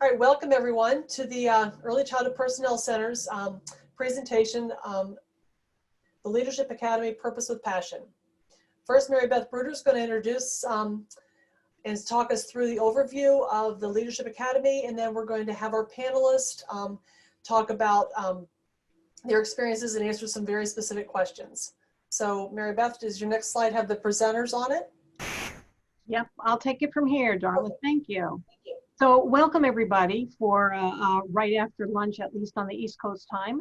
All right, welcome everyone to the Early Childhood Personnel Center's presentation, the Leadership Academy, Purpose with Passion. First, Mary Beth Bruder is going to introduce and talk us through the overview of the Leadership Academy, and then we're going to have our panelists talk about their experiences and answer some very specific questions. So Mary Beth, does your next slide have the presenters on it? Yep, I'll take it from here, Darla. Thank you. So welcome everybody for right after lunch, at least on the East Coast time,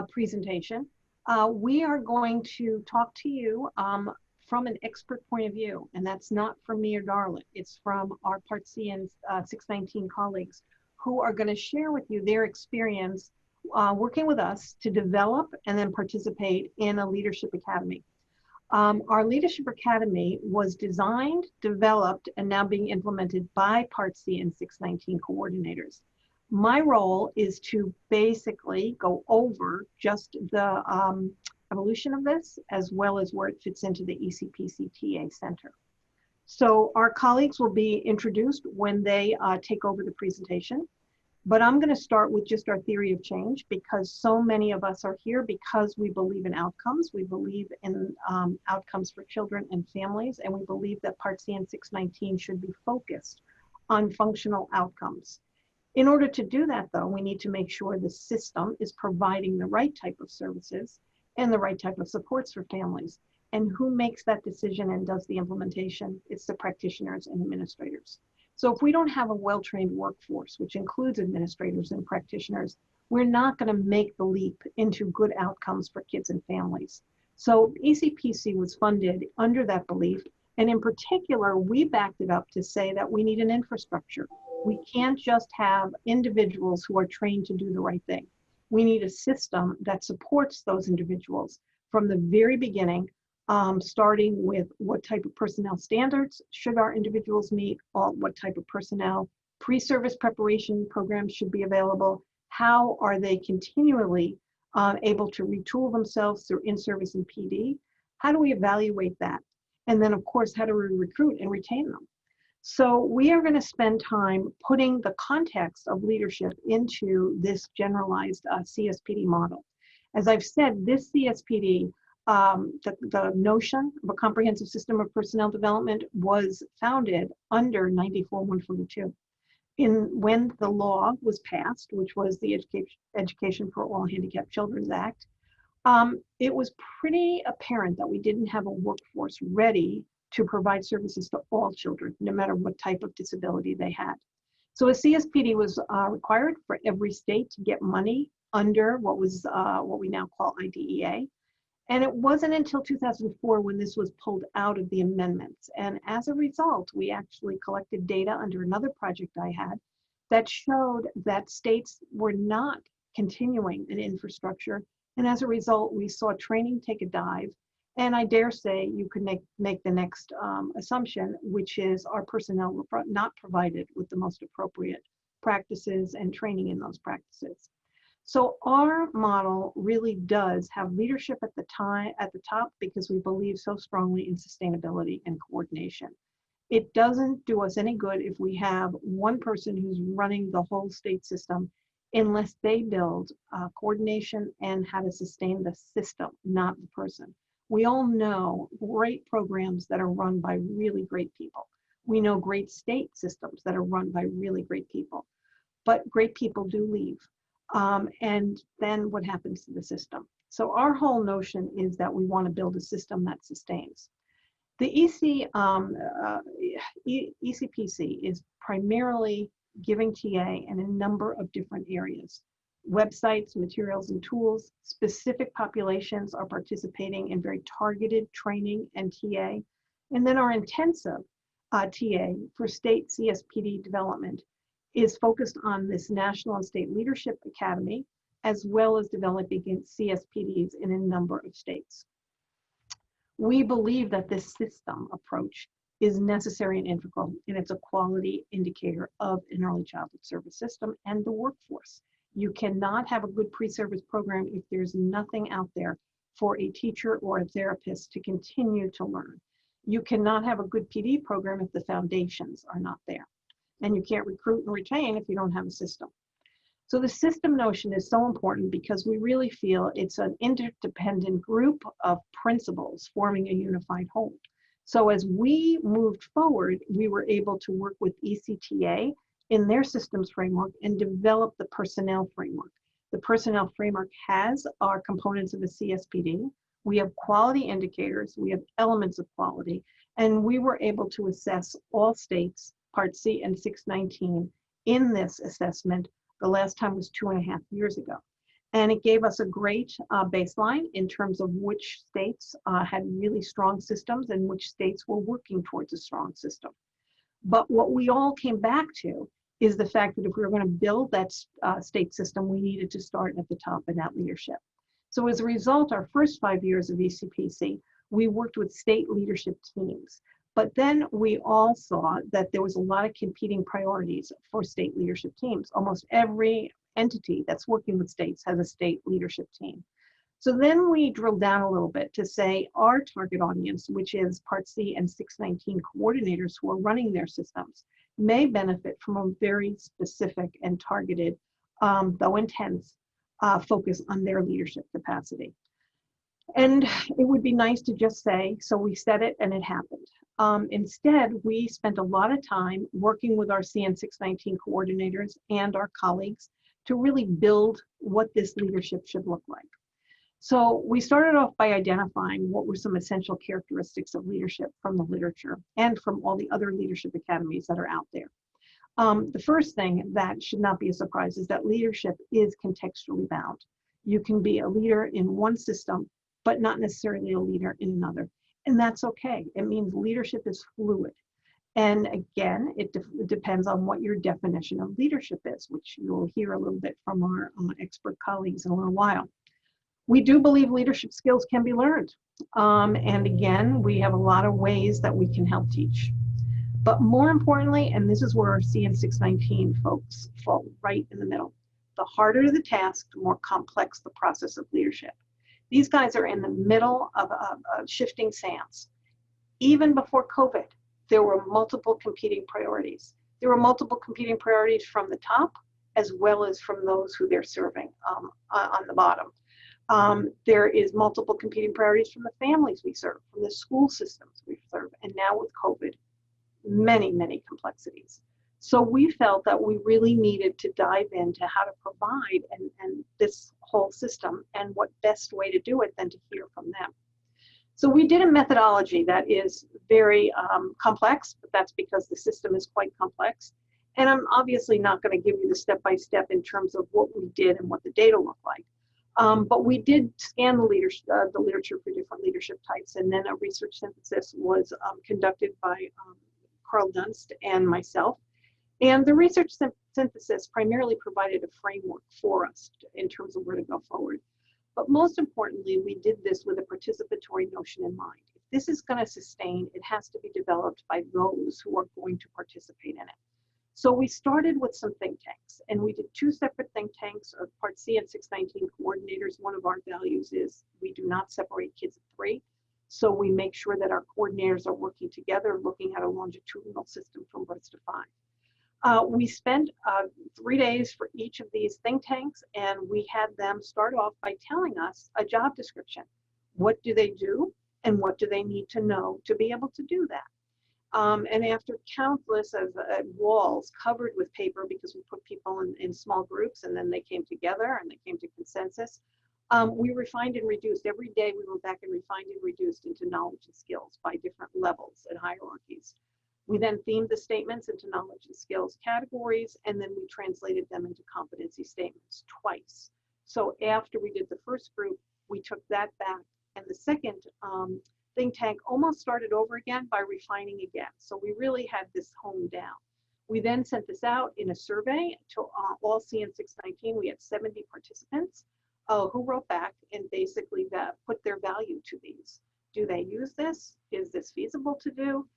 presentation. We are going to talk to you from an expert point of view, and that's not from me or Darla. It's from our Part C and 619 colleagues who are going to share with you their experience working with us to develop and then participate in a leadership academy. Our Leadership Academy was designed, developed, and now being implemented by Part C and 619 coordinators. My role is to basically go over just the evolution of this, as well as where it fits into the ECPC TA Center. So our colleagues will be introduced when they take over the presentation. But I'm going to start with just our theory of change, because so many of us are here because we believe in outcomes. We believe in outcomes for children and families, and we believe that Part C and 619 should be focused on functional outcomes. In order to do that, though, we need to make sure the system is providing the right type of services and the right type of supports for families. And who makes that decision and does the implementation? It's the practitioners and administrators. So if we don't have a well-trained workforce, which includes administrators and practitioners, we're not going to make the leap into good outcomes for kids and families. So ECPC was funded under that belief. And in particular, we backed it up to say that we need an infrastructure. We can't just have individuals who are trained to do the right thing. We need a system that supports those individuals from the very beginning, starting with what type of personnel standards should our individuals meet, what type of personnel pre-service preparation programs should be available, how are they continually able to retool themselves through in-service and PD, how do we evaluate that, and then of course how do we recruit and retain them. So we are going to spend time putting the context of leadership into this generalized CSPD model. As I've said, this CSPD, the notion of a comprehensive system of personnel development was founded under 94-142. When the law was passed, which was the Education for All Handicapped Children Act, it was pretty apparent that we didn't have a workforce ready to provide services to all children, no matter what type of disability they had. So a CSPD was required for every state to get money under what we now call IDEA. And it wasn't until 2004 when this was pulled out of the amendments. And as a result, we actually collected data under another project I had that showed that states were not continuing an infrastructure. And as a result, we saw training take a dive. And I dare say you could make the next assumption, which is our personnel were not provided with the most appropriate practices and training in those practices. So our model really does have leadership at the top because we believe so strongly in sustainability and coordination. It doesn't do us any good if we have one person who's running the whole state system unless they build coordination and how to sustain the system, not the person. We all know great programs that are run by really great people. We know great state systems that are run by really great people, but great people do leave. And then what happens to the system? So our whole notion is that we want to build a system that sustains. The ECPC is primarily giving TA in a number of different areas. Websites, materials, and tools. Specific populations are participating in very targeted training and TA. And then our intensive TA for state CSPD development is focused on this National and State Leadership Academy, as well as developing CSPDs in a number of states. We believe that this system approach is necessary and integral, and it's a quality indicator of an early childhood service system and the workforce. You cannot have a good pre-service program if there's nothing out there for a teacher or a therapist to continue to learn. You cannot have a good PD program if the foundations are not there. And you can't recruit and retain if you don't have a system. So the system notion is so important because we really feel it's an interdependent group of principles forming a unified whole. So as we moved forward, we were able to work with ECTA in their systems framework and develop the personnel framework. The personnel framework has our components of the CSPD. We have quality indicators, we have elements of quality, and we were able to assess all states, Part C and 619, in this assessment. The last time was 2.5 years ago. And it gave us a great baseline in terms of which states had really strong systems and which states were working towards a strong system. But what we all came back to is the fact that if we were going to build that state system, we needed to start at the top in that leadership. So as a result, our first 5 years of ECPC, we worked with state leadership teams. But then we all saw that there was a lot of competing priorities for state leadership teams. Almost every entity that's working with states has a state leadership team. So then we drilled down a little bit to say our target audience, which is Part C and 619 coordinators who are running their systems, may benefit from a very specific and targeted, though intense, focus on their leadership capacity. And it would be nice to just say, so we said it and it happened. Instead, we spent a lot of time working with our CN 619 coordinators and our colleagues to really build what this leadership should look like. So we started off by identifying what were some essential characteristics of leadership from the literature and from all the other leadership academies that are out there. The first thing that should not be a surprise is that leadership is contextually bound. You can be a leader in one system, but not necessarily a leader in another. And that's okay. It means leadership is fluid. And again, it depends on what your definition of leadership is, which you'll hear a little bit from our expert colleagues in a little while. We do believe leadership skills can be learned. And again, we have a lot of ways that we can help teach. But more importantly, and this is where our CN 619 folks fall right in the middle, the harder the task, the more complex the process of leadership. These guys are in the middle of shifting sands. Even before COVID, there were multiple competing priorities. There were multiple competing priorities from the top, as well as from those who they're serving on the bottom. There is multiple competing priorities from the families we serve, from the school systems we serve, and now with COVID, many, many complexities. So we felt that we really needed to dive into how to provide and this whole system, and what best way to do it than to hear from them. So we did a methodology that is very complex, but that's because the system is quite complex. And I'm obviously not going to give you the step-by-step in terms of what we did and what the data looked like. But we did scan the literature for different leadership types, and then a research synthesis was conducted by Carl Dunst and myself. And the research synthesis primarily provided a framework for us in terms of where to go forward. But most importantly, we did this with a participatory notion in mind. If this is going to sustain, it has to be developed by those who are going to participate in it. So we started with some think tanks, and we did 2 separate think tanks of Part C and 619 coordinators. One of our values is we do not separate kids of 3. So we make sure that our coordinators are working together, looking at a longitudinal system from birth to 5. We spent 3 days for each of these think tanks, and we had them start off by telling us a job description. What do they do, and what do they need to know to be able to do that? And after countless of walls covered with paper, because we put people in small groups and then they came together and they came to consensus, we refined and reduced. Every day we went back and refined and reduced into knowledge and skills by different levels and hierarchies. We then themed the statements into knowledge and skills categories, and then we translated them into competency statements twice. So after we did the first group, we took that back, and the second think tank almost started over again by refining again. So we really had this honed down. We then sent this out in a survey to all CN 619. We had 70 participants who wrote back and basically put their value to these. Do they use this? Is this feasible to do?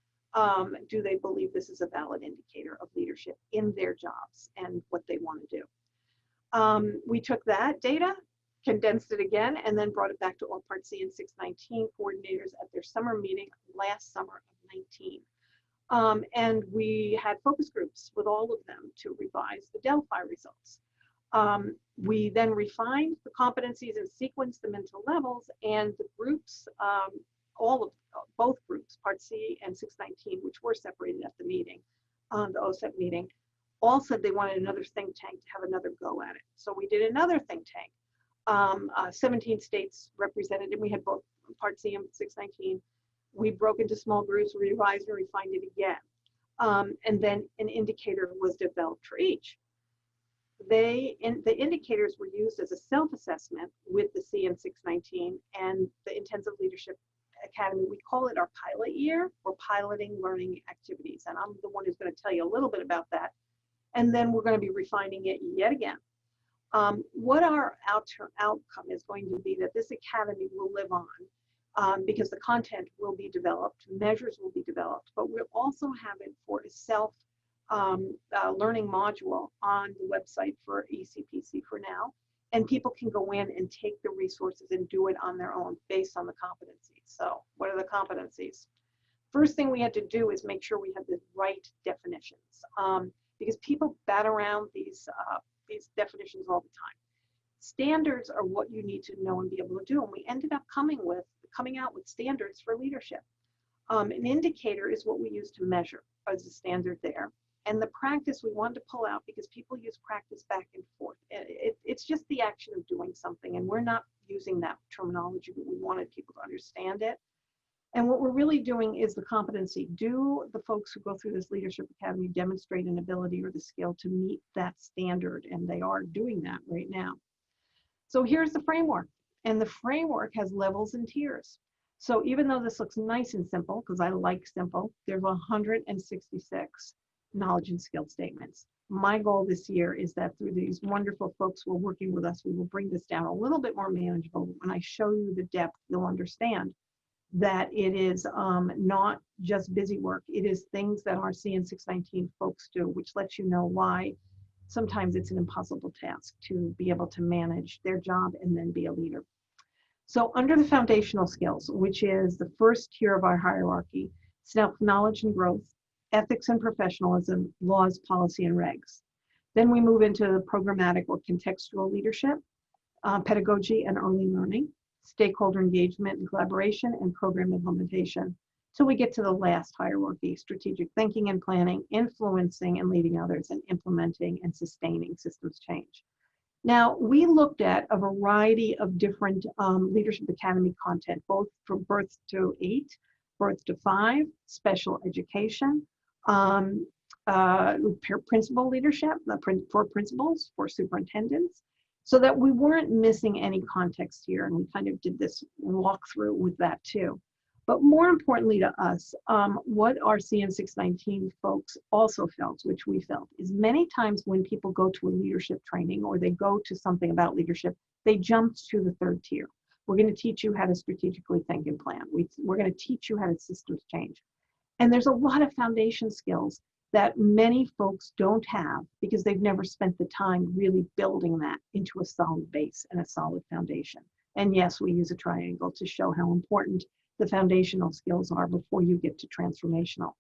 Do they believe this is a valid indicator of leadership in their jobs and what they want to do? We took that data, condensed it again, and then brought it back to all Part C and 619 coordinators at their summer meeting last summer of 19. And we had focus groups with all of them to revise the Delphi results. We then refined the competencies and sequenced them into levels, and the groups, both groups, Part C and 619, which were separated at the meeting, the OSEP meeting, all said they wanted another think tank to have another go at it. So we did another think tank. 17 states represented, and we had both Part C and 619. We broke into small groups, revised and refined it again. And then an indicator was developed for each. The indicators were used as a self-assessment with the C and 619 and the Intensive Leadership Academy. We call it our pilot year. We're piloting learning activities, and I'm the one who's going to tell you a little bit about that. And then we're going to be refining it yet again. What our outcome is going to be that this academy will live on because the content will be developed, measures will be developed, but we'll also have it for a self learning module on the website for ECPC for now. And people can go in and take the resources and do it on their own based on the competencies. So what are the competencies? First thing we had to do is make sure we have the right definitions because people bat around these definitions all the time. Standards are what you need to know and be able to do. And we ended up coming out with standards for leadership. An indicator is what we use to measure as a standard there. And the practice we wanted to pull out because people use practice back and forth. It's just the action of doing something. And we're not using that terminology, but we wanted people to understand it. And what we're really doing is the competency. Do the folks who go through this Leadership Academy demonstrate an ability or the skill to meet that standard? And they are doing that right now. So here's the framework. And the framework has levels and tiers. So even though this looks nice and simple, because I like simple, there's 166 knowledge and skill statements. My goal this year is that through these wonderful folks who are working with us, we will bring this down a little bit more manageable. When I show you the depth, you'll understand that it is not just busy work. It is things that our CN 619 folks do, which lets you know why sometimes it's an impossible task to be able to manage their job and then be a leader. So under the foundational skills, which is the first tier of our hierarchy, self-knowledge and growth, ethics and professionalism, laws, policy, and regs. Then we move into the programmatic or contextual leadership, pedagogy and early learning, stakeholder engagement and collaboration, and program implementation. So we get to the last hierarchy, strategic thinking and planning, influencing and leading others, and implementing and sustaining systems change. Now, we looked at a variety of different Leadership Academy content, both from birth to 8, birth to 5, special education, principal leadership, for principals, for superintendents, so that we weren't missing any context here. And we kind of did this walkthrough with that too. But more importantly to us, what our CN 619 folks also felt, which we felt, is many times when people go to a leadership training or they go to something about leadership, they jump to the 3rd tier. We're going to teach you how to strategically think and plan. We're going to teach you how to systems change. And there's a lot of foundation skills that many folks don't have because they've never spent the time really building that into a solid base and a solid foundation. And yes, we use a triangle to show how important the foundational skills are before you get to transformational.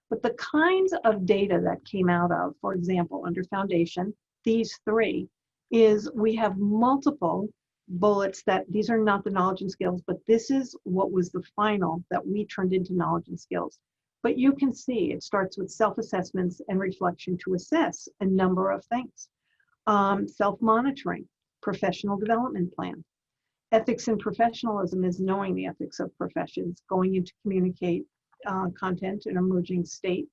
But the kinds of data that came out of, for example, under foundation, these 3, is we have multiple bullets that these are not the knowledge and skills, but this is what was the final that we turned into knowledge and skills. But you can see it starts with self-assessments and reflection to assess a number of things. Self-monitoring, professional development plan. Ethics and professionalism is knowing the ethics of professions, going in to communicate content in emerging state.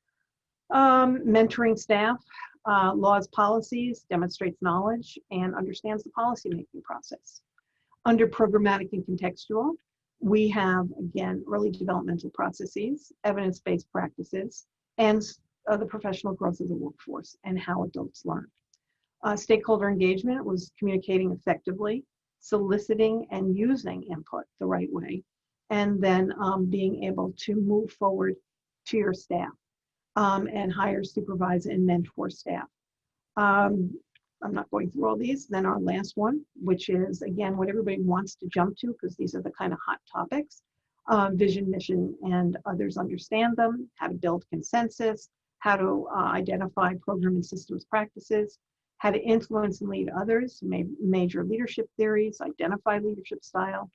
Mentoring staff, laws, policies, demonstrates knowledge and understands the policymaking process. Under programmatic and contextual, we have, again, early developmental processes, evidence-based practices, and the professional growth of the workforce and how adults learn. Stakeholder engagement was communicating effectively, soliciting and using input the right way, and then being able to move forward to your staff and hire, supervise, and mentor staff. I'm not going through all these. Then our last one, which is, again, what everybody wants to jump to, because these are the kind of hot topics, vision, mission, and others understand them, how to build consensus, how to identify program and systems practices, how to influence and lead others, major leadership theories, identify leadership style,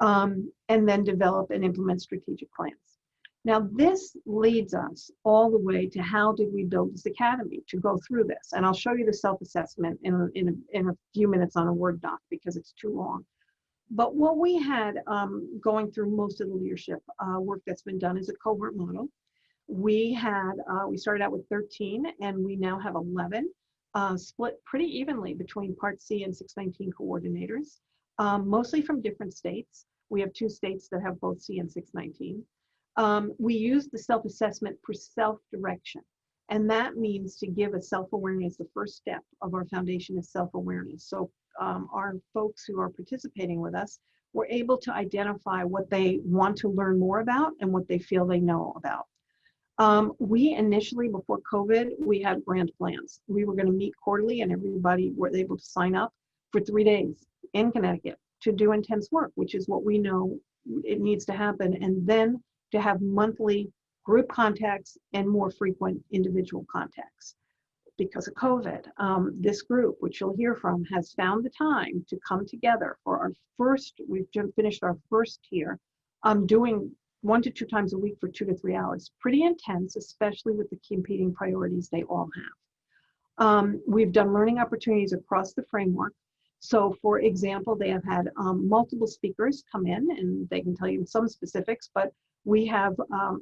and then develop and implement strategic plans. Now, this leads us all the way to how did we build this academy to go through this. And I'll show you the self-assessment in a few minutes on a Word doc because it's too long. But what we had going through most of the leadership work that's been done is a cohort model. We started out with 13 and we now have 11, split pretty evenly between Part C and 619 coordinators, mostly from different states. We have 2 states that have both C and 619. We use the self-assessment for self-direction, and that means to give a self-awareness. The first step of our foundation is self-awareness. So our folks who are participating with us were able to identify what they want to learn more about and what they feel they know about. We initially, before COVID, we had grand plans. We were going to meet quarterly and everybody was able to sign up for 3 days in Connecticut to do intense work, which is what we know it needs to happen. And then to have monthly group contacts and more frequent individual contacts. Because of COVID, this group, which you'll hear from, has found the time to come together for our first, we've just finished our first year, doing 1 to 2 times a week for 2 to 3 hours. Pretty intense, especially with the competing priorities they all have. We've done learning opportunities across the framework. So for example, they have had multiple speakers come in and they can tell you some specifics, but we have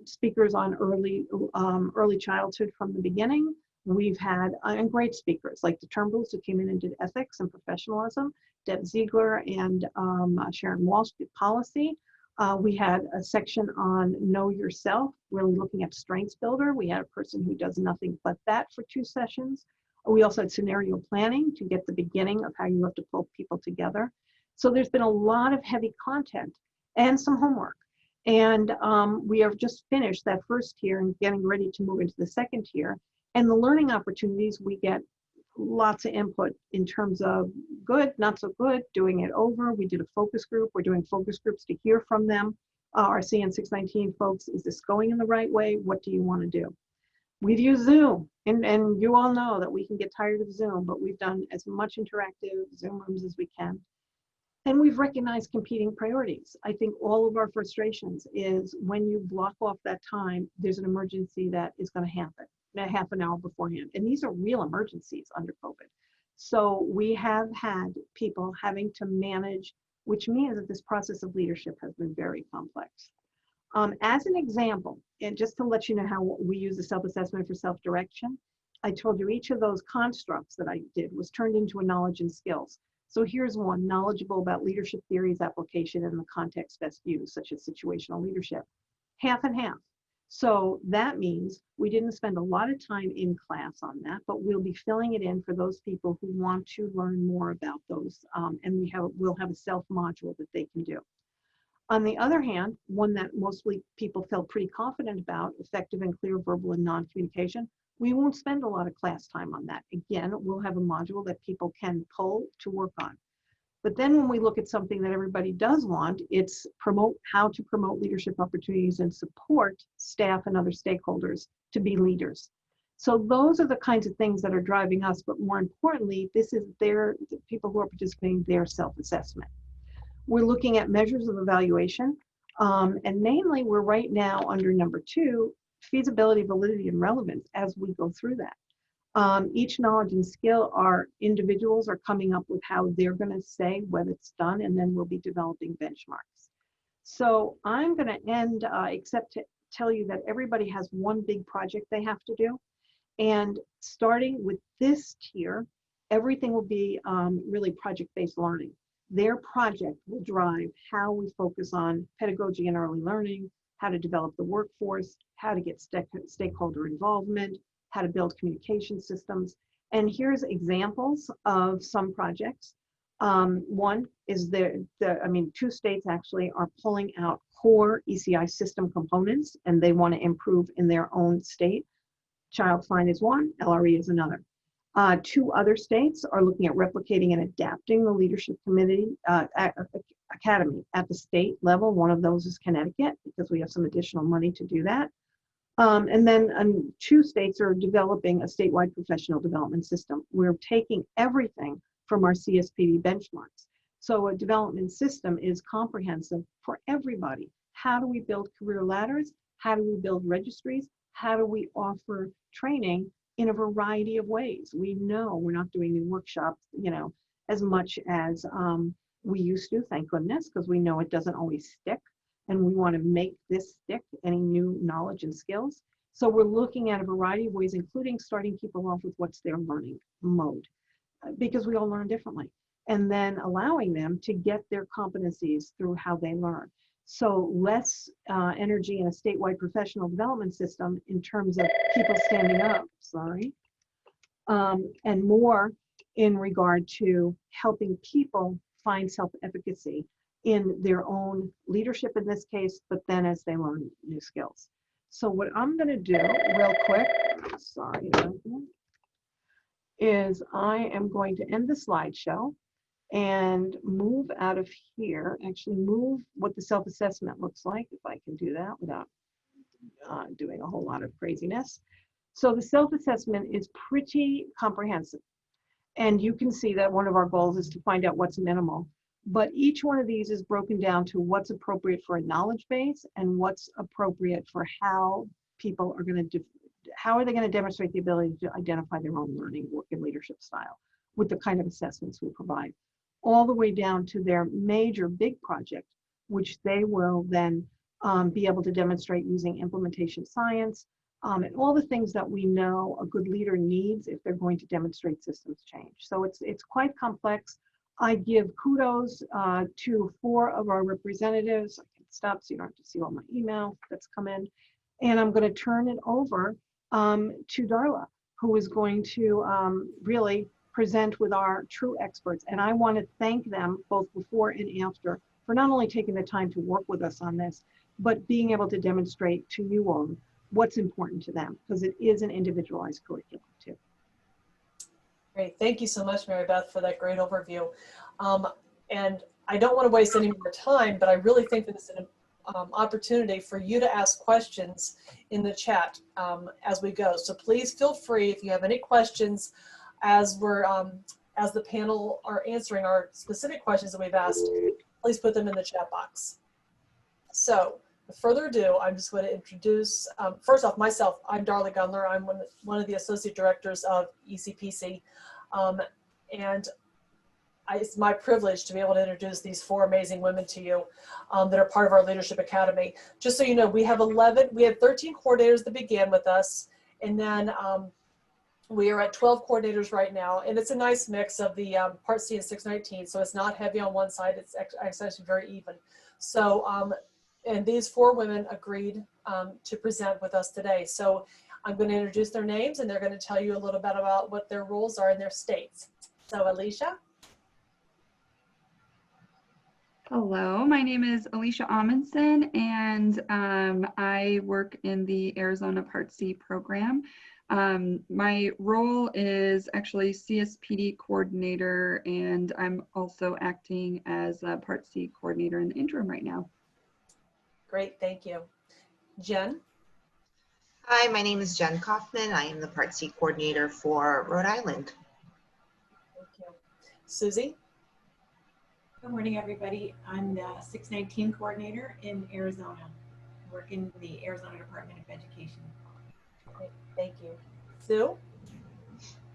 speakers on early childhood from the beginning. We've had great speakers like the Turnbulls who came in and did ethics and professionalism, Deb Ziegler and Sharon Walsh did policy. We had a section on know yourself, really looking at strengths builder. We had a person who does nothing but that for 2 sessions. We also had scenario planning to get the beginning of how you have to pull people together. So there's been a lot of heavy content and some homework. And we have just finished that first tier and getting ready to move into the second tier. And the learning opportunities, we get lots of input in terms of good, not so good, doing it over. We did a focus group. We're doing focus groups to hear from them. Our CN 619 folks, is this going in the right way? What do you want to do? We've used Zoom, and you all know that we can get tired of Zoom, but we've done as much interactive Zoom rooms as we can. And we've recognized competing priorities. I think all of our frustrations is when you block off that time, there's an emergency that is going to happen a half an hour beforehand. And these are real emergencies under COVID. So we have had people having to manage, which means that this process of leadership has been very complex. As an example, and just to let you know how we use the self-assessment for self-direction, I told you each of those constructs that I did was turned into a knowledge and skills. So here's one, knowledgeable about leadership theories, application, and the context best used, such as situational leadership. Half and half. So that means we didn't spend a lot of time in class on that, but we'll be filling it in for those people who want to learn more about those. And we'll have a self-module that they can do. On the other hand, one that mostly people felt pretty confident about, effective and clear verbal and non-communication, we won't spend a lot of class time on that. Again, we'll have a module that people can pull to work on. But then when we look at something that everybody does want, it's how to promote leadership opportunities and support staff and other stakeholders to be leaders. So those are the kinds of things that are driving us, but more importantly, this is the people who are participating, their self-assessment. We're looking at measures of evaluation, and mainly we're right now under number 2, feasibility, validity, and relevance as we go through that. Each knowledge and skill, our individuals are coming up with how they're going to say whether it's done, and then we'll be developing benchmarks. So I'm going to end, except to tell you that everybody has one big project they have to do. And starting with this tier, everything will be really project-based learning. Their project will drive how we focus on pedagogy and early learning, how to develop the workforce, how to get stakeholder involvement, how to build communication systems. And here's examples of some projects. One is 2 states actually are pulling out core ECI system components, and they want to improve in their own state. Child Find is one, LRE is another. Two other states are looking at replicating and adapting the leadership committee academy at the state level. One of those is Connecticut, because we have some additional money to do that. And then two states are developing a statewide professional development system. We're taking everything from our CSPD benchmarks. So a development system is comprehensive for everybody. How do we build career ladders? How do we build registries? How do we offer training in a variety of ways? We know we're not doing new workshops, as much as we used to, thank goodness, because we know it doesn't always stick. And we want to make this stick, any new knowledge and skills. So we're looking at a variety of ways, including starting people off with what's their learning mode, because we all learn differently, and then allowing them to get their competencies through how they learn. So less energy in a statewide professional development system in terms of people standing up, and more in regard to helping people find self-efficacy in their own leadership in this case, but then as they learn new skills. So what I'm going to do real quick, is I am going to end the slideshow and move out of here, actually move what the self-assessment looks like, if I can do that without doing a whole lot of craziness. So the self-assessment is pretty comprehensive. And you can see that one of our goals is to find out what's minimal. But each one of these is broken down to what's appropriate for a knowledge base and what's appropriate for how people are going to, how are they going to demonstrate the ability to identify their own learning, work, and leadership style with the kind of assessments we provide, all the way down to their major big project, which they will then be able to demonstrate using implementation science, and all the things that we know a good leader needs if they're going to demonstrate systems change. So it's quite complex. I give kudos to 4 of our representatives. I can stop so you don't have to see all my email that's come in. And I'm going to turn it over to Darla, who is going to really present with our true experts. And I want to thank them both before and after for not only taking the time to work with us on this, but being able to demonstrate to you all what's important to them, because it is an individualized curriculum too. Great, thank you so much, Mary Beth, for that great overview. And I don't want to waste any more time, but I really think that it's an opportunity for you to ask questions in the chat as we go. So please feel free, if you have any questions as we're as the panel are answering our specific questions that we've asked, please put them in the chat box. So with further ado, I'm just going to introduce, first off, myself. I'm Darla Gundler. I'm one of the associate directors of ECPC. And it's my privilege to be able to introduce these 4 amazing women to you that are part of our Leadership Academy. Just so you know, we have 13 coordinators that began with us, and then we are at 12 coordinators right now, and it's a nice mix of the Part C and 619, so it's not heavy on one side, it's actually very even. So, and these 4 women agreed to present with us today. So I'm going to introduce their names, and they're going to tell you a little bit about what their roles are in their states. So Alicia. Hello, my name is Alicia Amundsen, and I work in the Arizona Part C program. My role is actually CSPD coordinator, and I'm also acting as a Part C coordinator in the interim right now. Great, thank you. Jen? Hi, my name is Jen Kaufman. I am the Part C coordinator for Rhode Island. Thank you. Susie? Good morning, everybody. I'm the 619 coordinator in Arizona. I work in the Arizona Department of Education. Great, thank you. Sue?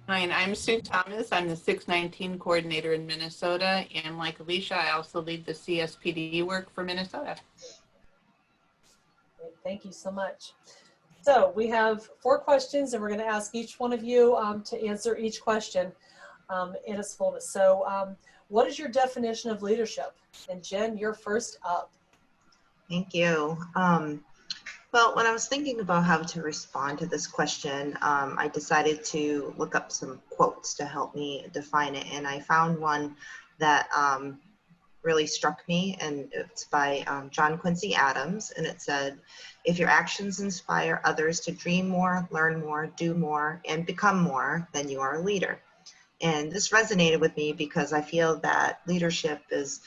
Hi, and I'm Sue Thomas. I'm the 619 coordinator in Minnesota, and like Alicia, I also lead the CSPD work for Minnesota. Great, thank you so much. So we have 4 questions, and we're going to ask each one of you to answer each question in its fullness. So what is your definition of leadership? And Jen, you're first up. Thank you. Well, when I was thinking about how to respond to this question, I decided to look up some quotes to help me define it. And I found one that really struck me, and it's by John Quincy Adams, and it said, "If your actions inspire others to dream more, learn more, do more, and become more, then you are a leader." And this resonated with me because I feel that leadership is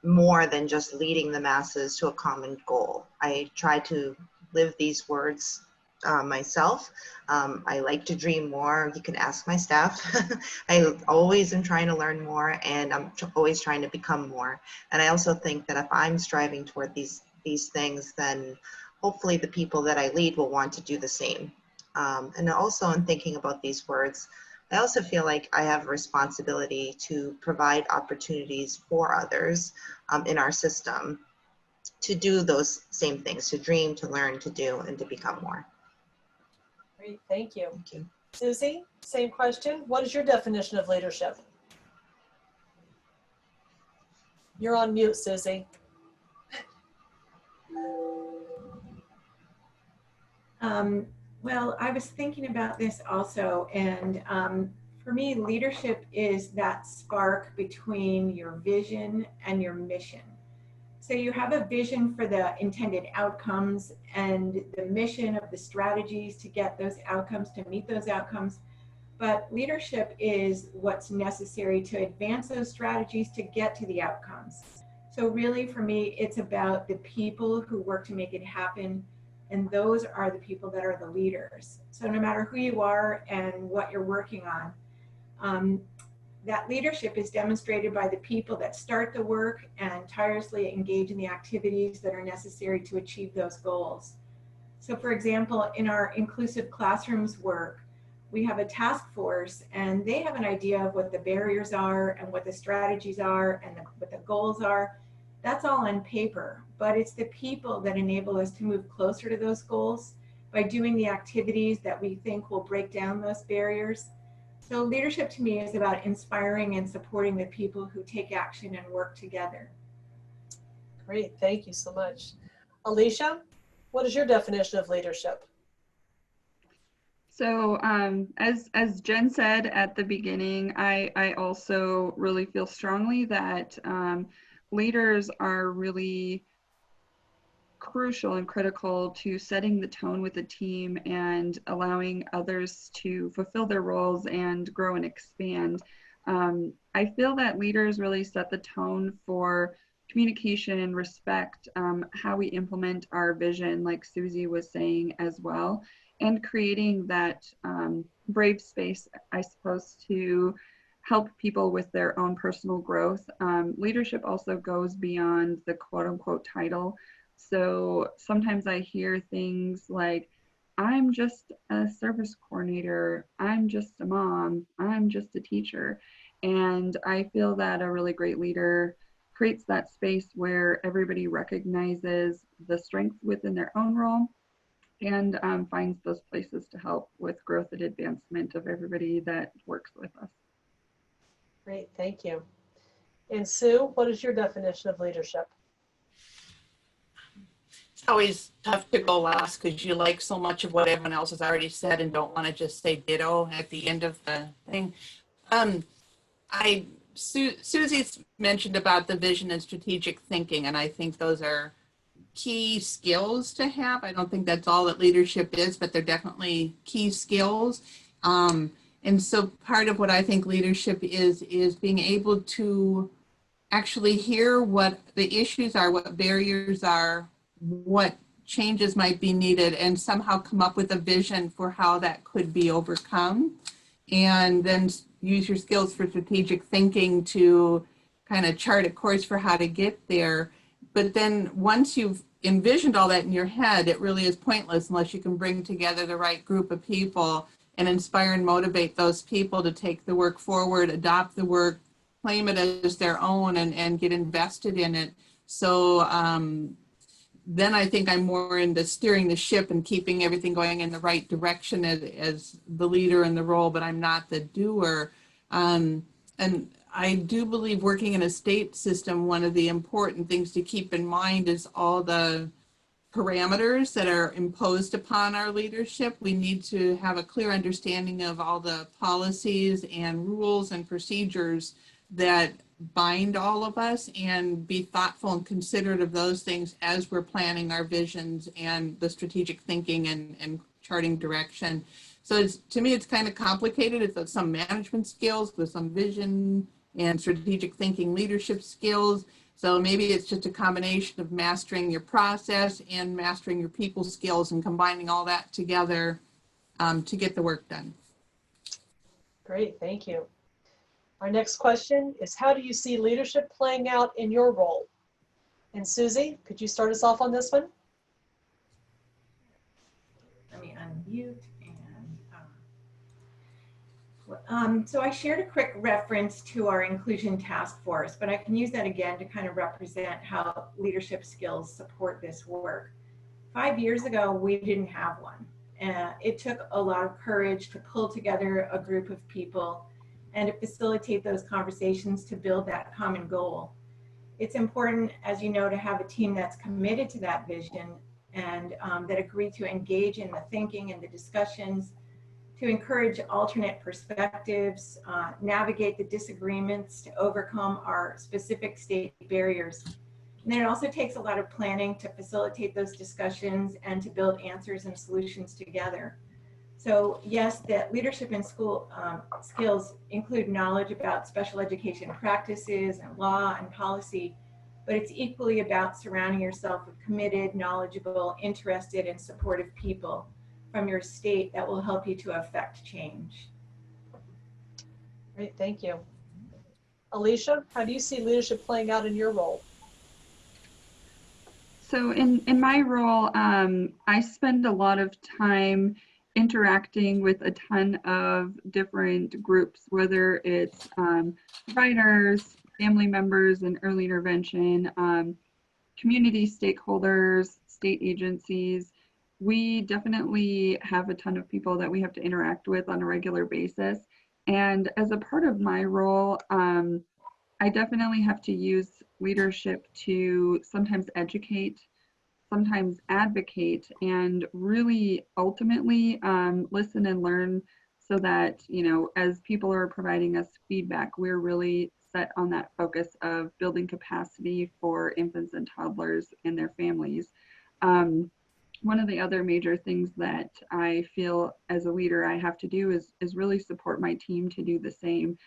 more than just leading the masses to a common goal. I try to live these words myself. I like to dream more. You can ask my staff. I always am trying to learn more, and I'm always trying to become more. And I also think that if I'm striving toward these things, then hopefully the people that I lead will want to do the same. And also in thinking about these words, I also feel like I have a responsibility to provide opportunities for others in our system to do those same things, to dream, to learn, to do, and to become more. Great, thank you. Thank you. Susie, same question. What is your definition of leadership? You're on mute, Susie. Well, I was thinking about this also, and for me, leadership is that spark between your vision and your mission. So you have a vision for the intended outcomes and the mission of the strategies to get those outcomes, to meet those outcomes. But leadership is what's necessary to advance those strategies to get to the outcomes. So really for me, it's about the people who work to make it happen. And those are the people that are the leaders. So no matter who you are and what you're working on, that leadership is demonstrated by the people that start the work and tirelessly engage in the activities that are necessary to achieve those goals. So for example, in our inclusive classrooms work, we have a task force, and they have an idea of what the barriers are and what the strategies are and what the goals are. That's all on paper, but it's the people that enable us to move closer to those goals by doing the activities that we think will break down those barriers. So leadership to me is about inspiring and supporting the people who take action and work together. Great, thank you so much. Alicia, what is your definition of leadership? So as Jen said at the beginning, I also really feel strongly that leaders are really crucial and critical to setting the tone with the team and allowing others to fulfill their roles and grow and expand. I feel that leaders really set the tone for communication and respect, how we implement our vision, like Susie was saying as well, and creating that brave space, I suppose, to help people with their own personal growth. Leadership also goes beyond the quote unquote title. So sometimes I hear things like, I'm just a service coordinator, I'm just a mom, I'm just a teacher. And I feel that a really great leader creates that space where everybody recognizes the strength within their own role and finds those places to help with growth and advancement of everybody that works with us. Great, thank you. And Sue, what is your definition of leadership? It's always tough to go last because you like so much of what everyone else has already said and don't want to just say ditto at the end of the thing. Susie's mentioned about the vision and strategic thinking, and I think those are key skills to have. I don't think that's all that leadership is, but they're definitely key skills. And so part of what I think leadership is being able to actually hear what the issues are, what barriers are, what changes might be needed, and somehow come up with a vision for how that could be overcome. And then use your skills for strategic thinking to kind of chart a course for how to get there. But then once you've envisioned all that in your head, it really is pointless unless you can bring together the right group of people and inspire and motivate those people to take the work forward, adopt the work, claim it as their own, and get invested in it. So then I think I'm more into steering the ship and keeping everything going in the right direction as the leader in the role, but I'm not the doer. And I do believe working in a state system, one of the important things to keep in mind is all the parameters that are imposed upon our leadership. We need to have a clear understanding of all the policies and rules and procedures that bind all of us, and be thoughtful and considerate of those things as we're planning our visions and the strategic thinking and charting direction. So to me, it's kind of complicated. It's some management skills with some vision and strategic thinking leadership skills. So maybe it's just a combination of mastering your process and mastering your people skills and combining all that together to get the work done. Great, thank you. Our next question is, how do you see leadership playing out in your role? And Susie, could you start us off on this one? Let me unmute. So I shared a quick reference to our inclusion task force, but I can use that again to kind of represent how leadership skills support this work. 5 years ago, we didn't have one. It took a lot of courage to pull together a group of people and to facilitate those conversations to build that common goal. It's important, as you know, to have a team that's committed to that vision and that agree to engage in the thinking and the discussions, to encourage alternate perspectives, navigate the disagreements, to overcome our specific state barriers. And then it also takes a lot of planning to facilitate those discussions and to build answers and solutions together. So yes, that leadership in school skills include knowledge about special education practices and law and policy, but it's equally about surrounding yourself with committed, knowledgeable, interested, and supportive people from your state that will help you to affect change. Great, thank you. Alicia, how do you see leadership playing out in your role? So in my role, I spend a lot of time interacting with a ton of different groups, whether it's providers, family members in early intervention, community stakeholders, state agencies. We definitely have a ton of people that we have to interact with on a regular basis. And as a part of my role, I definitely have to use leadership to sometimes educate, sometimes advocate, and really ultimately listen and learn, so that, you know, as people are providing us feedback, we're really set on that focus of building capacity for infants and toddlers and their families. One of the other major things that I feel as a leader I have to do is really support my team to do the same.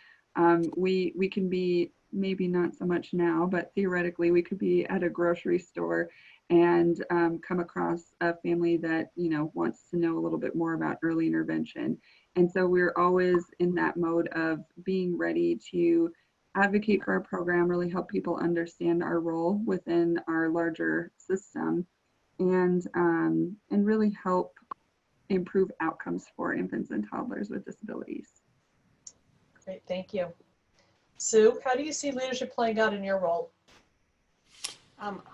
We can be, maybe not so much now, but theoretically we could be at a grocery store and come across a family that, you know, wants to know a little bit more about early intervention. And so we're always in that mode of being ready to advocate for our program, really help people understand our role within our larger system, and really help improve outcomes for infants and toddlers with disabilities. Great, thank you. Sue, how do you see leadership playing out in your role?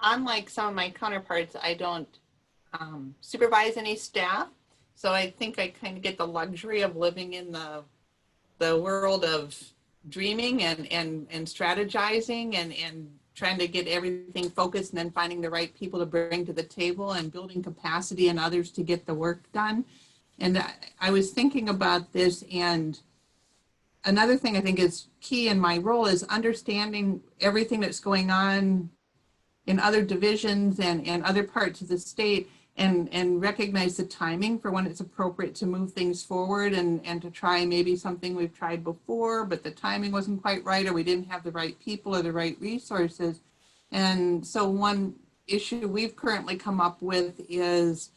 Unlike some of my counterparts, I don't supervise any staff. So I think I kind of get the luxury of living in the world of dreaming and strategizing and trying to get everything focused, and then finding the right people to bring to the table and building capacity in others to get the work done. And I was thinking about this, and another thing I think is key in my role is understanding everything that's going on in other divisions and other parts of the state, and recognize the timing for when it's appropriate to move things forward and to try maybe something we've tried before, but the timing wasn't quite right, or we didn't have the right people or the right resources. And so one issue we've currently come up with is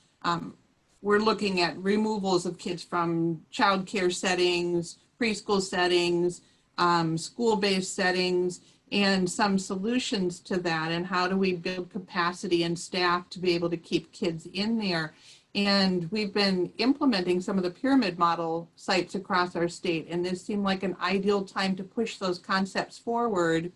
we're looking at removals of kids from childcare settings, preschool settings, school-based settings, and some solutions to that, and how do we build capacity and staff to be able to keep kids in there. And we've been implementing some of the pyramid model sites across our state, and this seemed like an ideal time to push those concepts forward,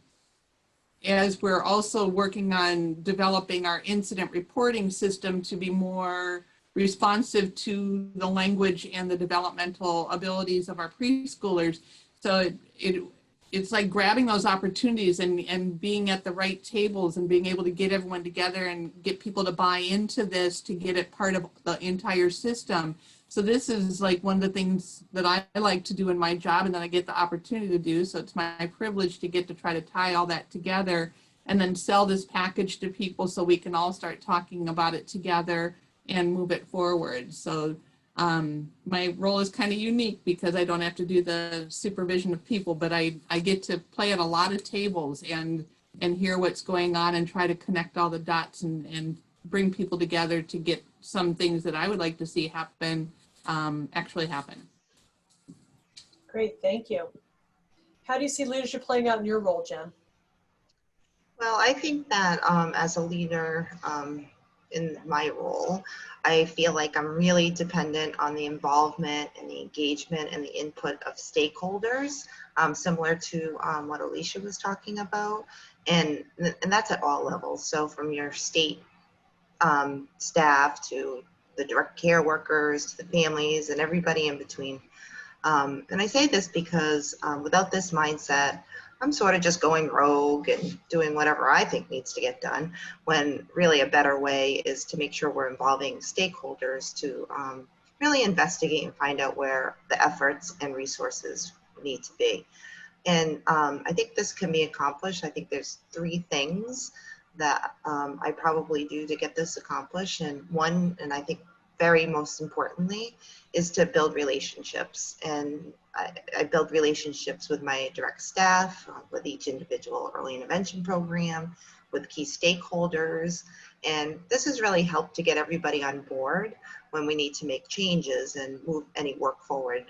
as we're also working on developing our incident reporting system to be more responsive to the language and the developmental abilities of our preschoolers. So it's like grabbing those opportunities and being at the right tables and being able to get everyone together and get people to buy into this, to get it part of the entire system, So this is like one of the things that I like to do in my job and that I get the opportunity to do. So it's my privilege to get to try to tie all that together and then sell this package to people so we can all start talking about it together and move it forward. So my role is kind of unique because I don't have to do the supervision of people, but I get to play at a lot of tables and hear what's going on and try to connect all the dots and bring people together to get some things that I would like to see happen actually happen. Great, thank you. How do you see leadership playing out in your role, Jen? Well, I think that as a leader in my role, I feel like I'm really dependent on the involvement and the engagement and the input of stakeholders, similar to what Alicia was talking about. And that's at all levels. So from your state staff to the direct care workers, to the families and everybody in between. And I say this because without this mindset, I'm sort of just going rogue and doing whatever I think needs to get done, when really a better way is to make sure we're involving stakeholders to really investigate and find out where the efforts and resources need to be. And I think this can be accomplished. I think there's 3 things that I probably do to get this accomplished. And one, and I think very most importantly, is to build relationships. And I build relationships with my direct staff, with each individual early intervention program, with key stakeholders. And this has really helped to get everybody on board when we need to make changes and move any work forward.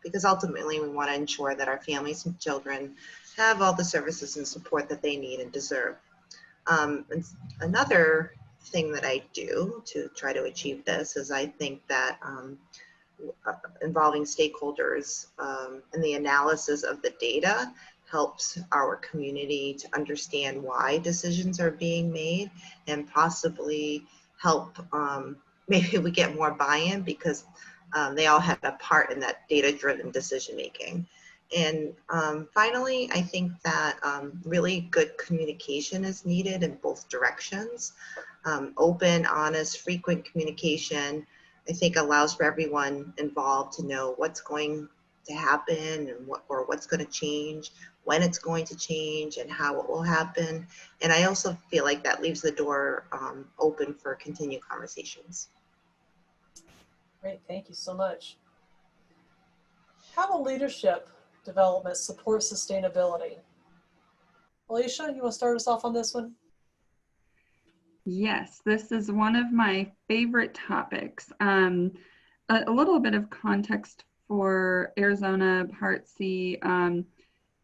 Because ultimately we want to ensure that our families and children have all the services and support that they need and deserve. And another thing that I do to try to achieve this is I think that involving stakeholders in the analysis of the data helps our community to understand why decisions are being made and possibly help maybe we get more buy-in because they all had a part in that data-driven decision making. And finally, I think that really good communication is needed in both directions. Open, honest, frequent communication, I think, allows for everyone involved to know what's going to happen and what's going to change, when it's going to change, and how it will happen. And I also feel like that leaves the door open for continued conversations. Great, thank you so much. How will leadership development support sustainability? Alicia, you want to start us off on this one? Yes, this is one of my favorite topics. A little bit of context for Arizona Part C.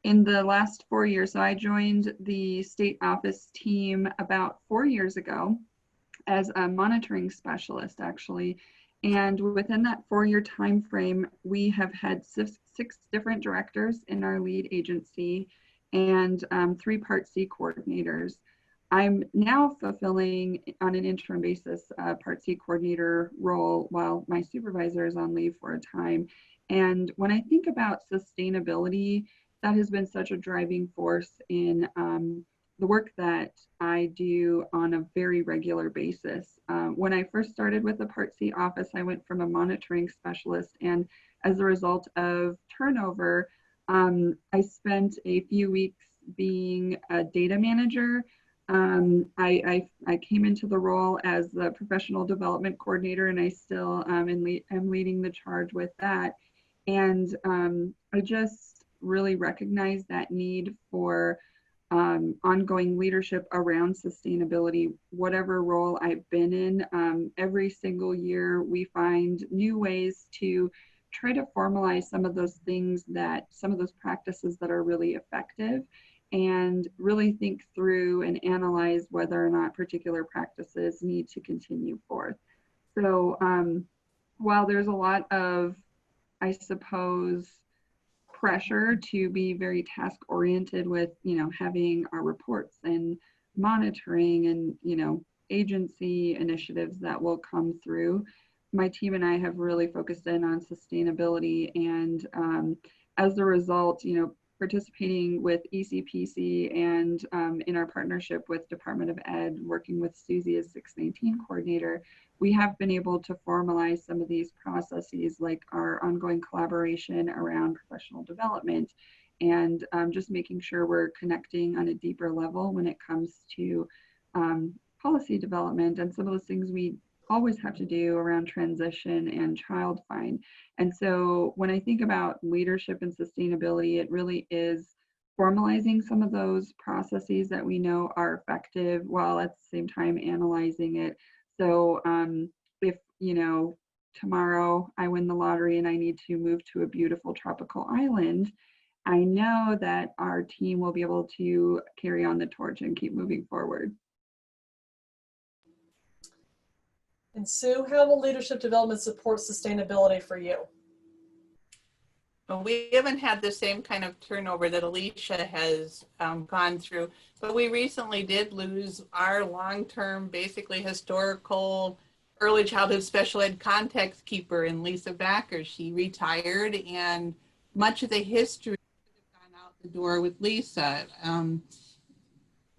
In the last 4 years, so I joined the state office team about 4 years ago as a monitoring specialist, actually. And within that 4-year time frame, we have had 6 different directors in our lead agency and 3 Part C coordinators. I'm now fulfilling on an interim basis a Part C coordinator role while my supervisor is on leave for a time. And when I think about sustainability, that has been such a driving force in the work that I do on a very regular basis. When I first started with the Part C office, I went from a monitoring specialist, and as a result of turnover, I spent a few weeks being a data manager. I came into the role as the professional development coordinator, and I still am leading the charge with that. And I just really recognize that need for ongoing leadership around sustainability, whatever role I've been in. Every single year, we find new ways to try to formalize some of those things, some of those practices that are really effective, and really think through and analyze whether or not particular practices need to continue forth. So while there's a lot of, I suppose, pressure to be very task oriented with, having our reports and monitoring and, agency initiatives that will come through, my team and I have really focused in on sustainability. And as a result, participating with ECPC and in our partnership with Department of Ed, working with Susie as 619 coordinator, we have been able to formalize some of these processes, like our ongoing collaboration around professional development, and just making sure we're connecting on a deeper level when it comes to policy development and some of those things we always have to do around transition and child find. And so when I think about leadership and sustainability, it really is formalizing some of those processes that we know are effective while at the same time analyzing it. So if, you know, tomorrow I win the lottery and I need to move to a beautiful tropical island, I know that our team will be able to carry on the torch and keep moving forward. And Sue, how will leadership development support sustainability for you? Well, we haven't had the same kind of turnover that Alicia has gone through, but we recently did lose our long-term, basically historical early childhood special ed context keeper in Lisa Backer. She retired, and much of the history could have gone out the door with Lisa.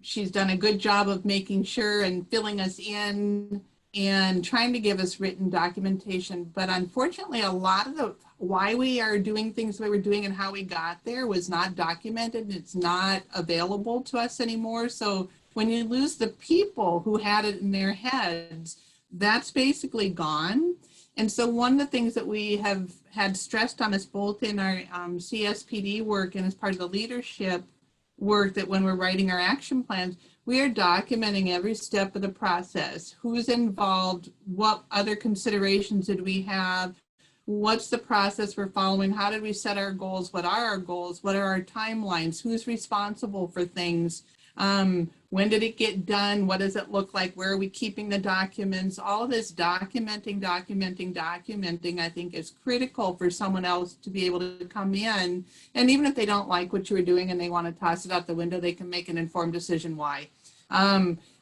She's done a good job of making sure and filling us in and trying to give us written documentation. But unfortunately, a lot of the why we are doing things the way we're doing and how we got there was not documented. It's not available to us anymore. So when you lose the people who had it in their heads, that's basically gone. And so one of the things that we have had stressed on us both in our CSPD work and as part of the leadership work, that when we're writing our action plans, we are documenting every step of the process. Who's involved? What other considerations did we have? What's the process we're following? How did we set our goals? What are our goals? What are our timelines? Who's responsible for things? When did it get done? What does it look like? Where are we keeping the documents? All of this documenting, I think is critical for someone else to be able to come in. And even if they don't like what you were doing and they want to toss it out the window, they can make an informed decision why.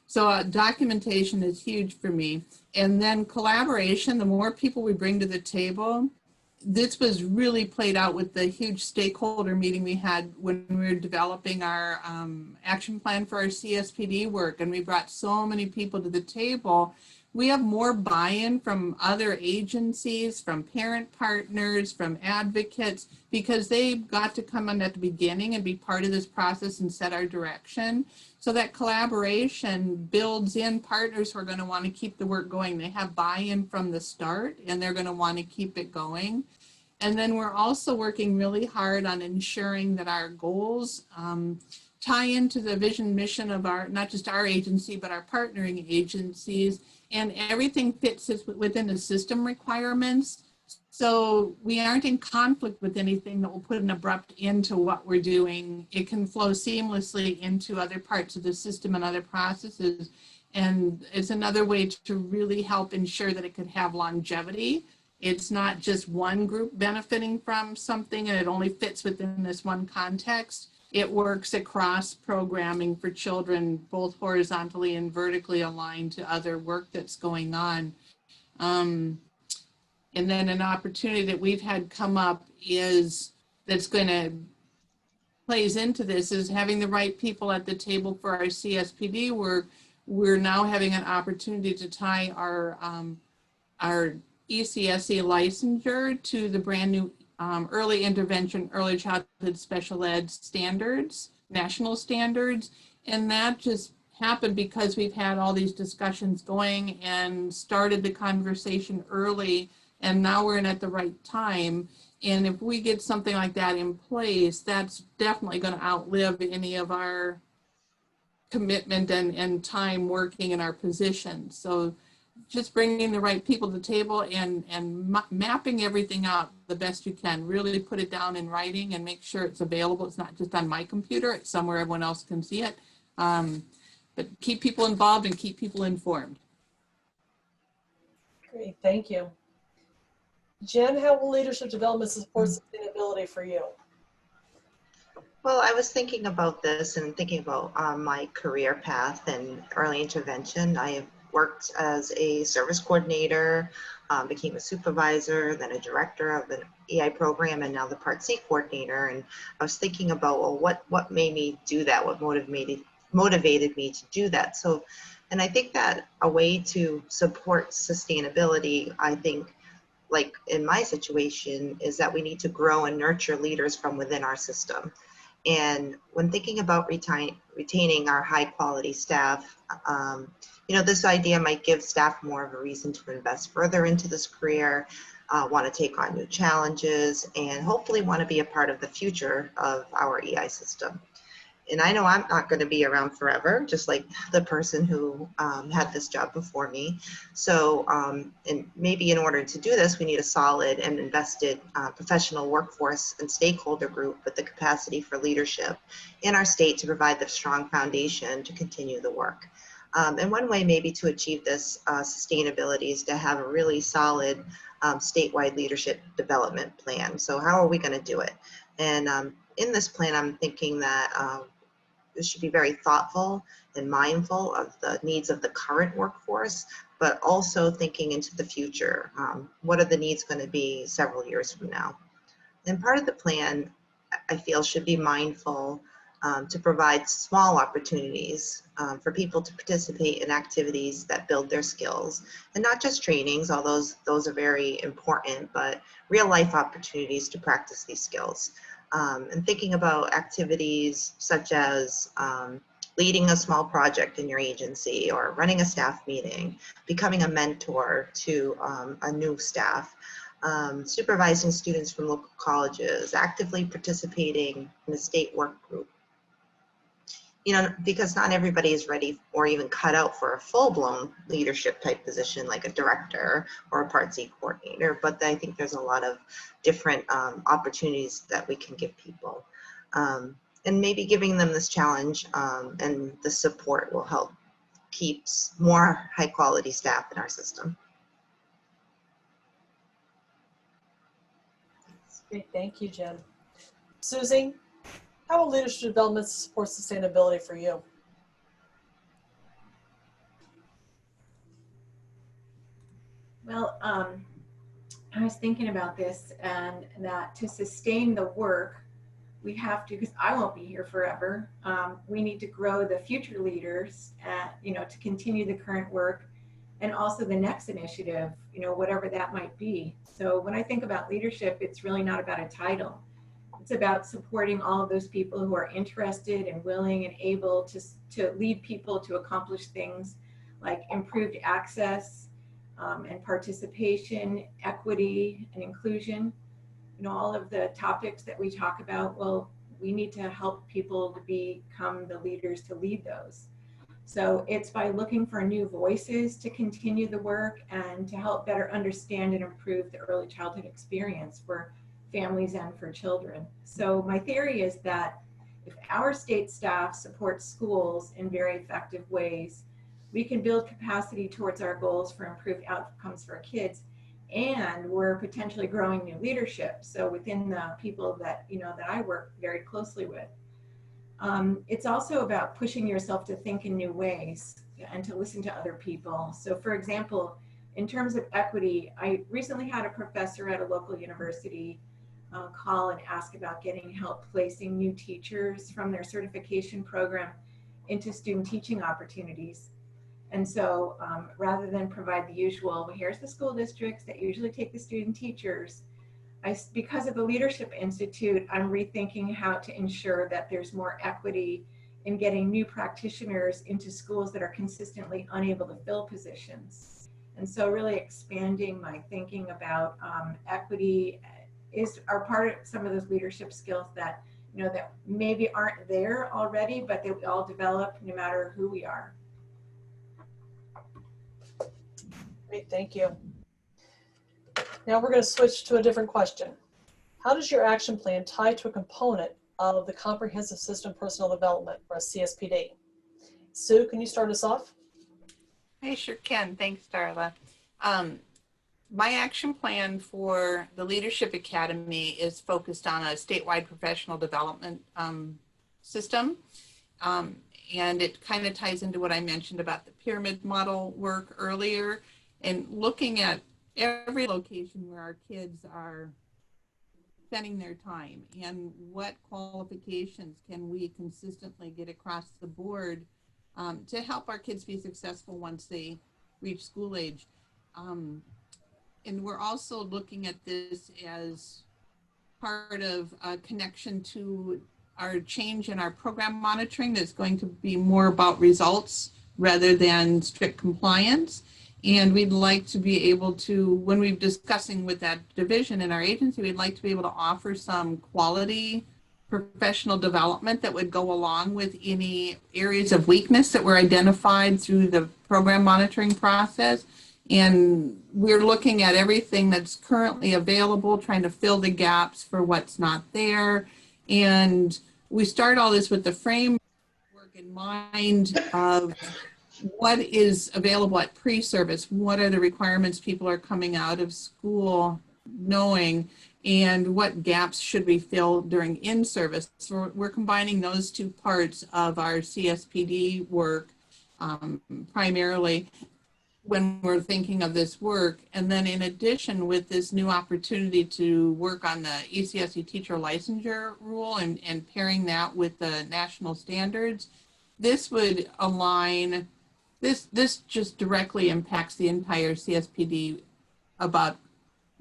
So documentation is huge for me. And then collaboration, the more people we bring to the table. This was really played out with the huge stakeholder meeting we had when we were developing our action plan for our CSPD work, and we brought so many people to the table. We have more buy-in from other agencies, from parent partners, from advocates, because they got to come in at the beginning and be part of this process and set our direction. So that collaboration builds in partners who are going to want to keep the work going. They have buy-in from the start, and they're going to want to keep it going. And then we're also working really hard on ensuring that our goals tie into the vision mission of our, not just our agency, but our partnering agencies, and everything fits within the system requirements. So we aren't in conflict with anything that will put an abrupt end to what we're doing. It can flow seamlessly into other parts of the system and other processes. And it's another way to really help ensure that it could have longevity. It's not just one group benefiting from something and it only fits within this one context. It works across programming for children, both horizontally and vertically aligned to other work that's going on. And then an opportunity that we've had come up is that's going to plays into this is having the right people at the table for our CSPD work. We're now having an opportunity to tie our ECSE licensure to the brand new early intervention, early childhood special ed standards, national standards. And that just happened because we've had all these discussions going and started the conversation early, and now we're in at the right time. And if we get something like that in place, that's definitely going to outlive any of our commitment and time working in our position. So just bringing the right people to the table and mapping everything out the best you can. Really put it down in writing and make sure it's available. It's not just on my computer, it's somewhere everyone else can see it. But keep people involved and keep people informed. Great, thank you. Jen, how will leadership development support sustainability for you? Well, I was thinking about this and thinking about my career path and early intervention. I have worked as a service coordinator, became a supervisor, then a director of an EI program, and now the Part C coordinator. And I was thinking about, well, what made me do that? What motivated me to do that? So, and I think that a way to support sustainability, I think, like in my situation, is that we need to grow and nurture leaders from within our system. And when thinking about retaining our high quality staff, this idea might give staff more of a reason to invest further into this career, want to take on new challenges, and hopefully want to be a part of the future of our EI system. And I know I'm not going to be around forever, just like the person who had this job before me. So, and maybe in order to do this, we need a solid and invested professional workforce and stakeholder group with the capacity for leadership in our state to provide the strong foundation to continue the work. And one way maybe to achieve this sustainability is to have a really solid statewide leadership development plan. So how are we going to do it? And in this plan, I'm thinking that it should be very thoughtful and mindful of the needs of the current workforce, but also thinking into the future. What are the needs going to be several years from now? And part of the plan, I feel, should be mindful to provide small opportunities for people to participate in activities that build their skills, and not just trainings, although those are very important, but real life opportunities to practice these skills. And thinking about activities such as leading a small project in your agency, or running a staff meeting, becoming a mentor to a new staff, supervising students from local colleges, actively participating in a state work group. Because not everybody is ready or even cut out for a full-blown leadership type position like a director or a Part C coordinator, but I think there's a lot of different opportunities that we can give people. And maybe giving them this challenge and the support will help keep more high-quality staff in our system. Great, thank you, Jen. Susie, how will leadership development support sustainability for you? Well, I was thinking about this, and that to sustain the work, we have to, because I won't be here forever, we need to grow the future leaders, to continue the current work, and also the next initiative, whatever that might be. So when I think about leadership, it's really not about a title. It's about supporting all of those people who are interested and willing and able to lead people to accomplish things like improved access and participation, equity and inclusion. All of the topics that we talk about, well, we need to help people to become the leaders to lead those. So it's by looking for new voices to continue the work and to help better understand and improve the early childhood experience for families and for children. So my theory is that if our state staff supports schools in very effective ways, we can build capacity towards our goals for improved outcomes for kids, and we're potentially growing new leadership. So within the people that, that I work very closely with. It's also about pushing yourself to think in new ways and to listen to other people. So for example, in terms of equity, I recently had a professor at a local university call and ask about getting help placing new teachers from their certification program into student teaching opportunities. And so rather than provide the usual, well, here's the school districts that usually take the student teachers, because of the Leadership Institute, I'm rethinking how to ensure that there's more equity in getting new practitioners into schools that are consistently unable to fill positions. And so really expanding my thinking about equity are part of some of those leadership skills that, that maybe aren't there already, but that we all develop no matter who we are. Great, thank you. Now we're going to switch to a different question. How does your action plan tie to a component of the Comprehensive System Personnel Development, or CSPD? Sue, can you start us off? I sure can. Thanks, Darla. My action plan for the Leadership Academy is focused on a statewide professional development system. and it kind of ties into what I mentioned about the pyramid model work earlier, and looking at every location where our kids are spending their time and what qualifications can we consistently get across the board to help our kids be successful once they reach school age. And we're also looking at this as part of a connection to our change in our program monitoring that's going to be more about results rather than strict compliance. And we'd like to be able to, when we're discussing with that division in our agency, we'd like to be able to offer some quality professional development that would go along with any areas of weakness that were identified through the program monitoring process. And we're looking at everything that's currently available, trying to fill the gaps for what's not there. And we start all this with the framework in mind of what is available at pre-service, what are the requirements people are coming out of school knowing, and what gaps should we fill during in-service. So we're combining those two parts of our CSPD work primarily when we're thinking of this work. And then in addition, with this new opportunity to work on the ECSE teacher licensure rule and pairing that with the national standards, this would align, this just directly impacts the entire CSPD about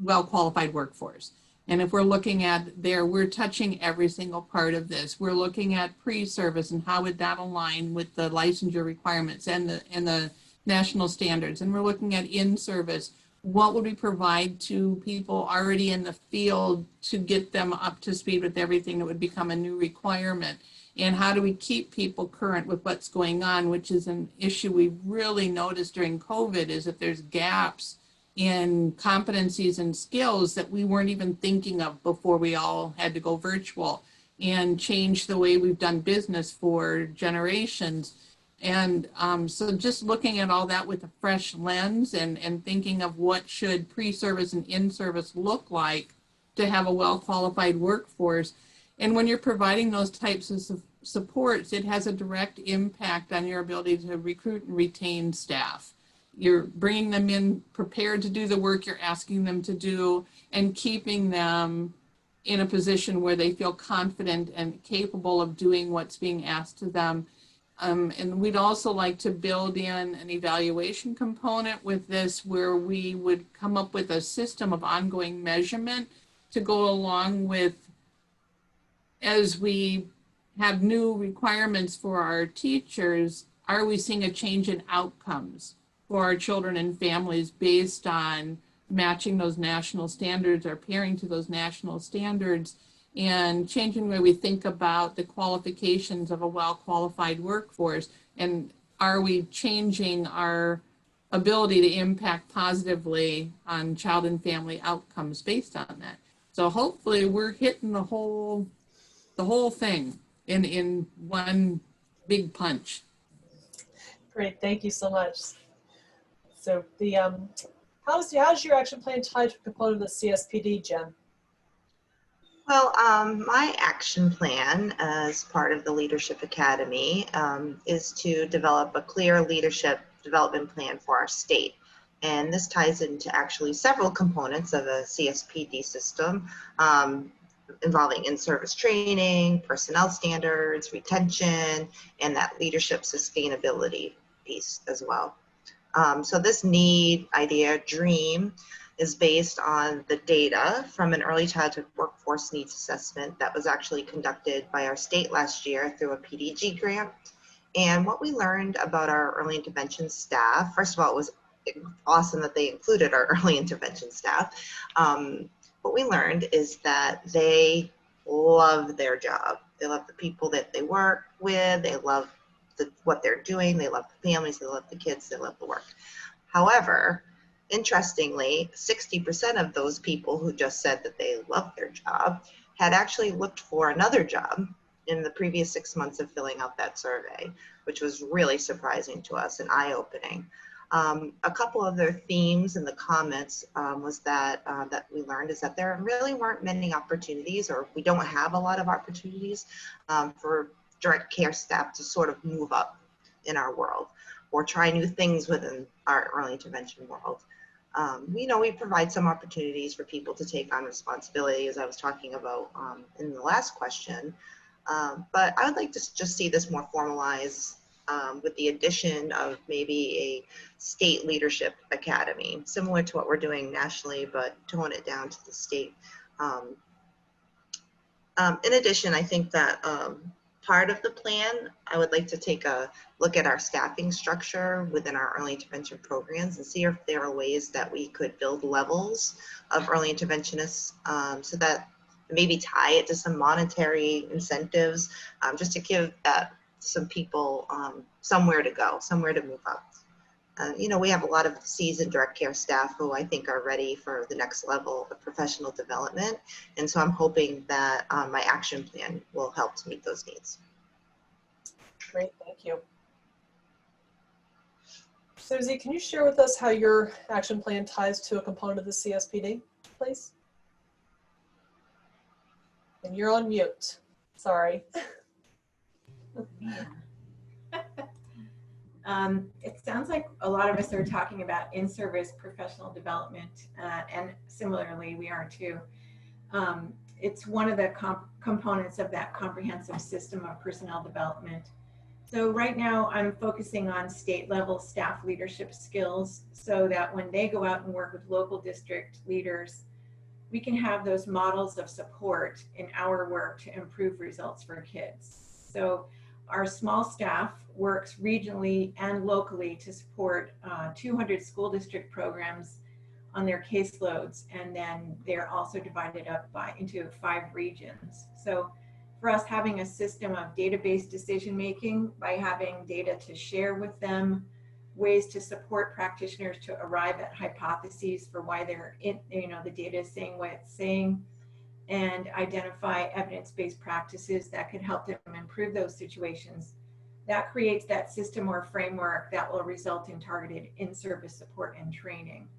well-qualified workforce. And if we're looking at there, we're touching every single part of this. We're looking at pre-service and how would that align with the licensure requirements and the national standards. And we're looking at in-service. What would we provide to people already in the field to get them up to speed with everything that would become a new requirement? And how do we keep people current with what's going on, which is an issue we've really noticed during COVID, is that there's gaps in competencies and skills that we weren't even thinking of before we all had to go virtual and change the way we've done business for generations. And so just looking at all that with a fresh lens and thinking of what should pre-service and in-service look like to have a well-qualified workforce. And when you're providing those types of supports, it has a direct impact on your ability to recruit and retain staff. You're bringing them in prepared to do the work you're asking them to do and keeping them in a position where they feel confident and capable of doing what's being asked of them. And we'd also like to build in an evaluation component with this, where we would come up with a system of ongoing measurement to go along with, as we have new requirements for our teachers, are we seeing a change in outcomes for our children and families based on matching those national standards or pairing to those national standards, and changing the way we think about the qualifications of a well-qualified workforce? And are we changing our ability to impact positively on child and family outcomes based on that? So hopefully we're hitting the whole thing in one big punch. Great, thank you so much. So the how does your action plan tie to a component of the CSPD, Jen? Well, my action plan as part of the Leadership Academy is to develop a clear leadership development plan for our state. And this ties into actually several components of a CSPD system, involving in-service training, personnel standards, retention, and that leadership sustainability piece as well. So this need, idea, dream is based on the data from an early childhood workforce needs assessment that was actually conducted by our state last year through a PDG grant. And what we learned about our early intervention staff, first of all, it was awesome that they included our early intervention staff. What we learned is that they love their job. They love the people that they work with. They love what they're doing. They love the families. They love the kids. They love the work. However, interestingly, 60% of those people who just said that they love their job had actually looked for another job in the previous 6 months of filling out that survey, which was really surprising to us and eye-opening. A couple of their themes in the comments was that we learned is that there really weren't many opportunities, or we don't have a lot of opportunities for direct care staff to sort of move up in our world or try new things within our early intervention world. We provide some opportunities for people to take on responsibility, as I was talking about in the last question. But I would like to just see this more formalized with the addition of maybe a state leadership academy, similar to what we're doing nationally, but tone it down to the state. In addition, I think that part of the plan, I would like to take a look at our staffing structure within our early intervention programs and see if there are ways that we could build levels of early interventionists so that maybe tie it to some monetary incentives, just to give some people somewhere to go, somewhere to move up. We have a lot of seasoned direct care staff who I think are ready for the next level of professional development. And so I'm hoping that my action plan will help to meet those needs. Great, thank you. Susie, can you share with us how your action plan ties to a component of the CSPD, please? And you're on mute, sorry. It sounds like a lot of us are talking about in-service professional development, and similarly, we are too. It's one of the components of that comprehensive system of personnel development. So right now, I'm focusing on state-level staff leadership skills so that when they go out and work with local district leaders, we can have those models of support in our work to improve results for kids. So our small staff works regionally and locally to support 200 school district programs on their caseloads, and then they're also divided up into 5 regions. So for us, having a system of database decision making by having data to share with them, ways to support practitioners to arrive at hypotheses for why the data is saying what it's saying, and identify evidence-based practices that could help them improve those situations. That creates that system or framework that will result in targeted in-service support and training.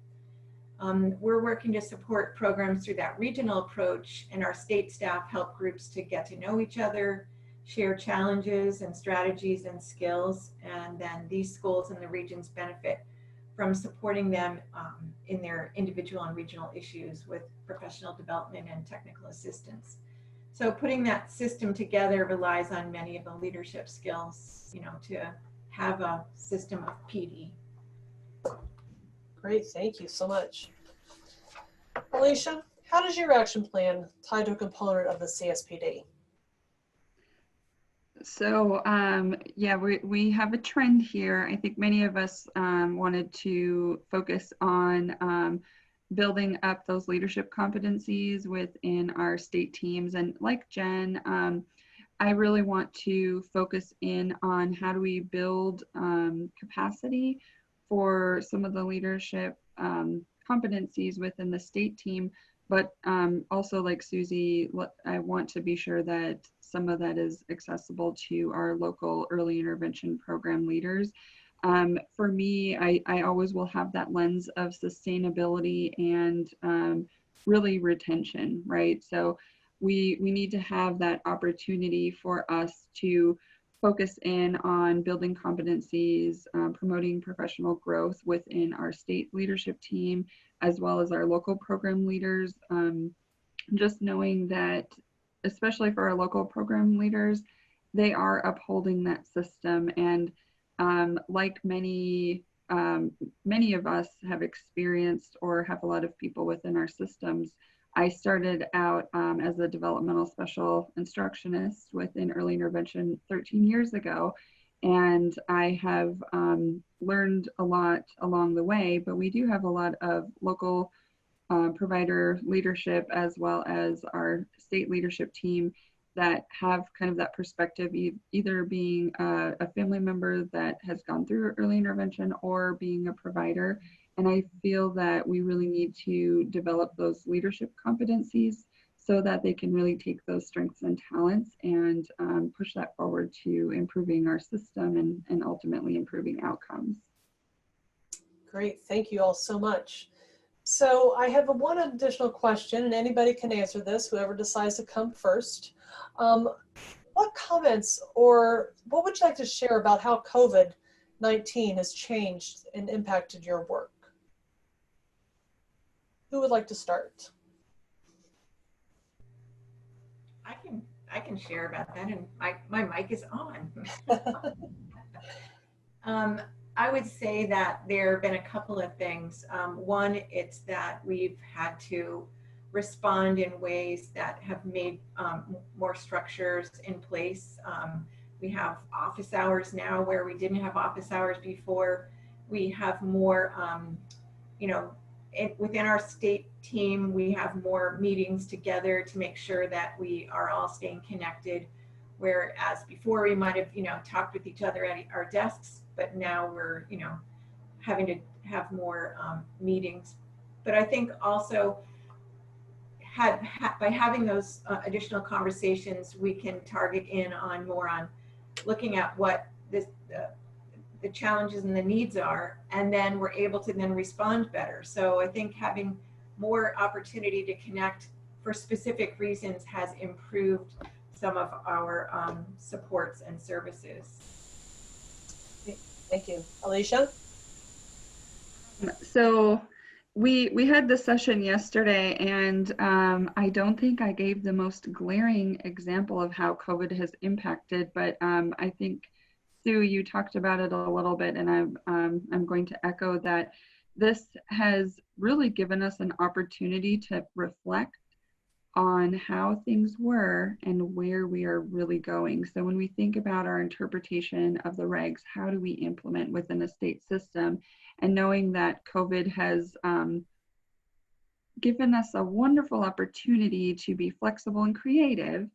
We're working to support programs through that regional approach, and our state staff help groups to get to know each other, share challenges and strategies and skills, and then these schools and the regions benefit from supporting them in their individual and regional issues with professional development and technical assistance. So putting that system together relies on many of the leadership skills, to have a system of PD. Great, thank you so much. Alicia, how does your action plan tie to a component of the CSPD? So yeah, we have a trend here. I think many of us wanted to focus on building up those leadership competencies within our state teams. And like Jen, I really want to focus in on how do we build capacity for some of the leadership competencies within the state team, but also like Susie, I want to be sure that some of that is accessible to our local early intervention program leaders. For me, I always will have that lens of sustainability and really retention, right? So we need to have that opportunity for us to focus in on building competencies, promoting professional growth within our state leadership team, as well as our local program leaders. Just knowing that, especially for our local program leaders, they are upholding that system. And like many of us have experienced or have a lot of people within our systems, I started out as a developmental special instructionist within early intervention 13 years ago. And I have learned a lot along the way, but we do have a lot of local provider leadership as well as our state leadership team that have kind of that perspective, either being a family member that has gone through early intervention or being a provider. And I feel that we really need to develop those leadership competencies so that they can really take those strengths and talents and push that forward to improving our system and ultimately improving outcomes. Great, thank you all so much. So I have one additional question, and anybody can answer this, whoever decides to come first. what comments or what would you like to share about how COVID-19 has changed and impacted your work? Who would like to start? I can share about that, and my mic is on. I would say that there have been a couple of things. One, it's that we've had to respond in ways that have made more structures in place. We have office hours now where we didn't have office hours before. We have more, you know, within our state team, we have more meetings together to make sure that we are all staying connected. Whereas before we might have, you know, talked with each other at our desks, but now we're, you know, having to have more meetings. But I think also by having those additional conversations, we can target in on more on looking at what the challenges and the needs are, and then we're able to then respond better. So I think having more opportunity to connect for specific reasons has improved some of our supports and services. Thank you. Alicia? So we had this session yesterday, and I don't think I gave the most glaring example of how COVID has impacted, but I think, Sue, you talked about it a little bit, and I'm going to echo that this has really given us an opportunity to reflect on how things were and where we are really going. So when we think about our interpretation of the regs, how do we implement within a state system? And knowing that COVID has given us a wonderful opportunity to be flexible and creative,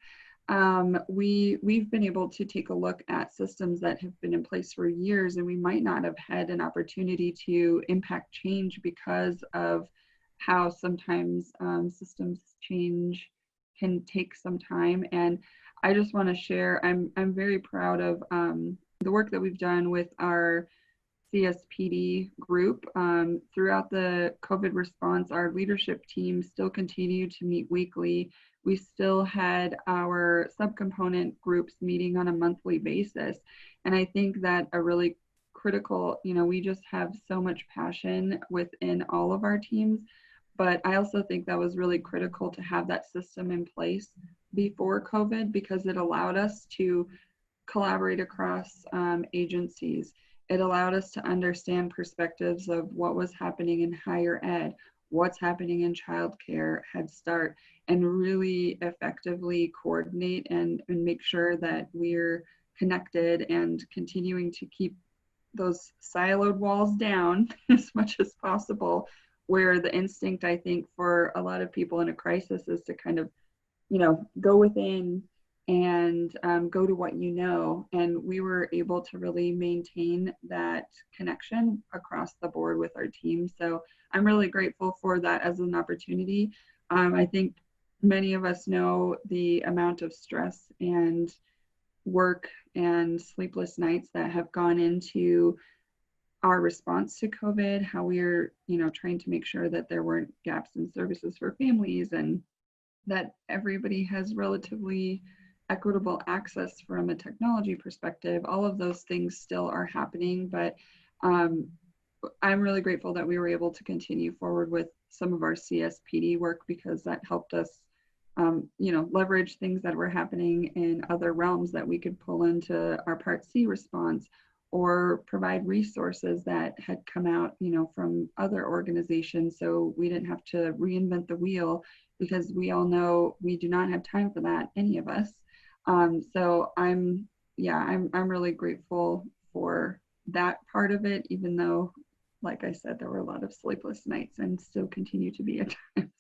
we've been able to take a look at systems that have been in place for years, and we might not have had an opportunity to impact change because of how sometimes systems change can take some time. And I just want to share, I'm very proud of the work that we've done with our CSPD group. Throughout the COVID response, our leadership team still continued to meet weekly. We still had our subcomponent groups meeting on a monthly basis. And I think that a really critical, you know, we just have so much passion within all of our teams. But I also think that was really critical to have that system in place before COVID, because it allowed us to collaborate across agencies. It allowed us to understand perspectives of what was happening in higher ed, what's happening in childcare, Head Start, and really effectively coordinate and make sure that we're connected and continuing to keep those siloed walls down as much as possible, where the instinct, I think, for a lot of people in a crisis is to kind of, you know, go within and go to what you know. And we were able to really maintain that connection across the board with our team. So I'm really grateful for that as an opportunity. I think many of us know the amount of stress and work and sleepless nights that have gone into our response to COVID, how we're, you know, trying to make sure that there weren't gaps in services for families and that everybody has relatively equitable access from a technology perspective. All of those things still are happening, but I'm really grateful that we were able to continue forward with some of our CSPD work, because that helped us, you know, leverage things that were happening in other realms that we could pull into our Part C response, or provide resources that had come out, you know, from other organizations. So we didn't have to reinvent the wheel, because we all know we do not have time for that, any of us. So I'm really grateful for that part of it, even though, like I said, there were a lot of sleepless nights and still continue to be at times.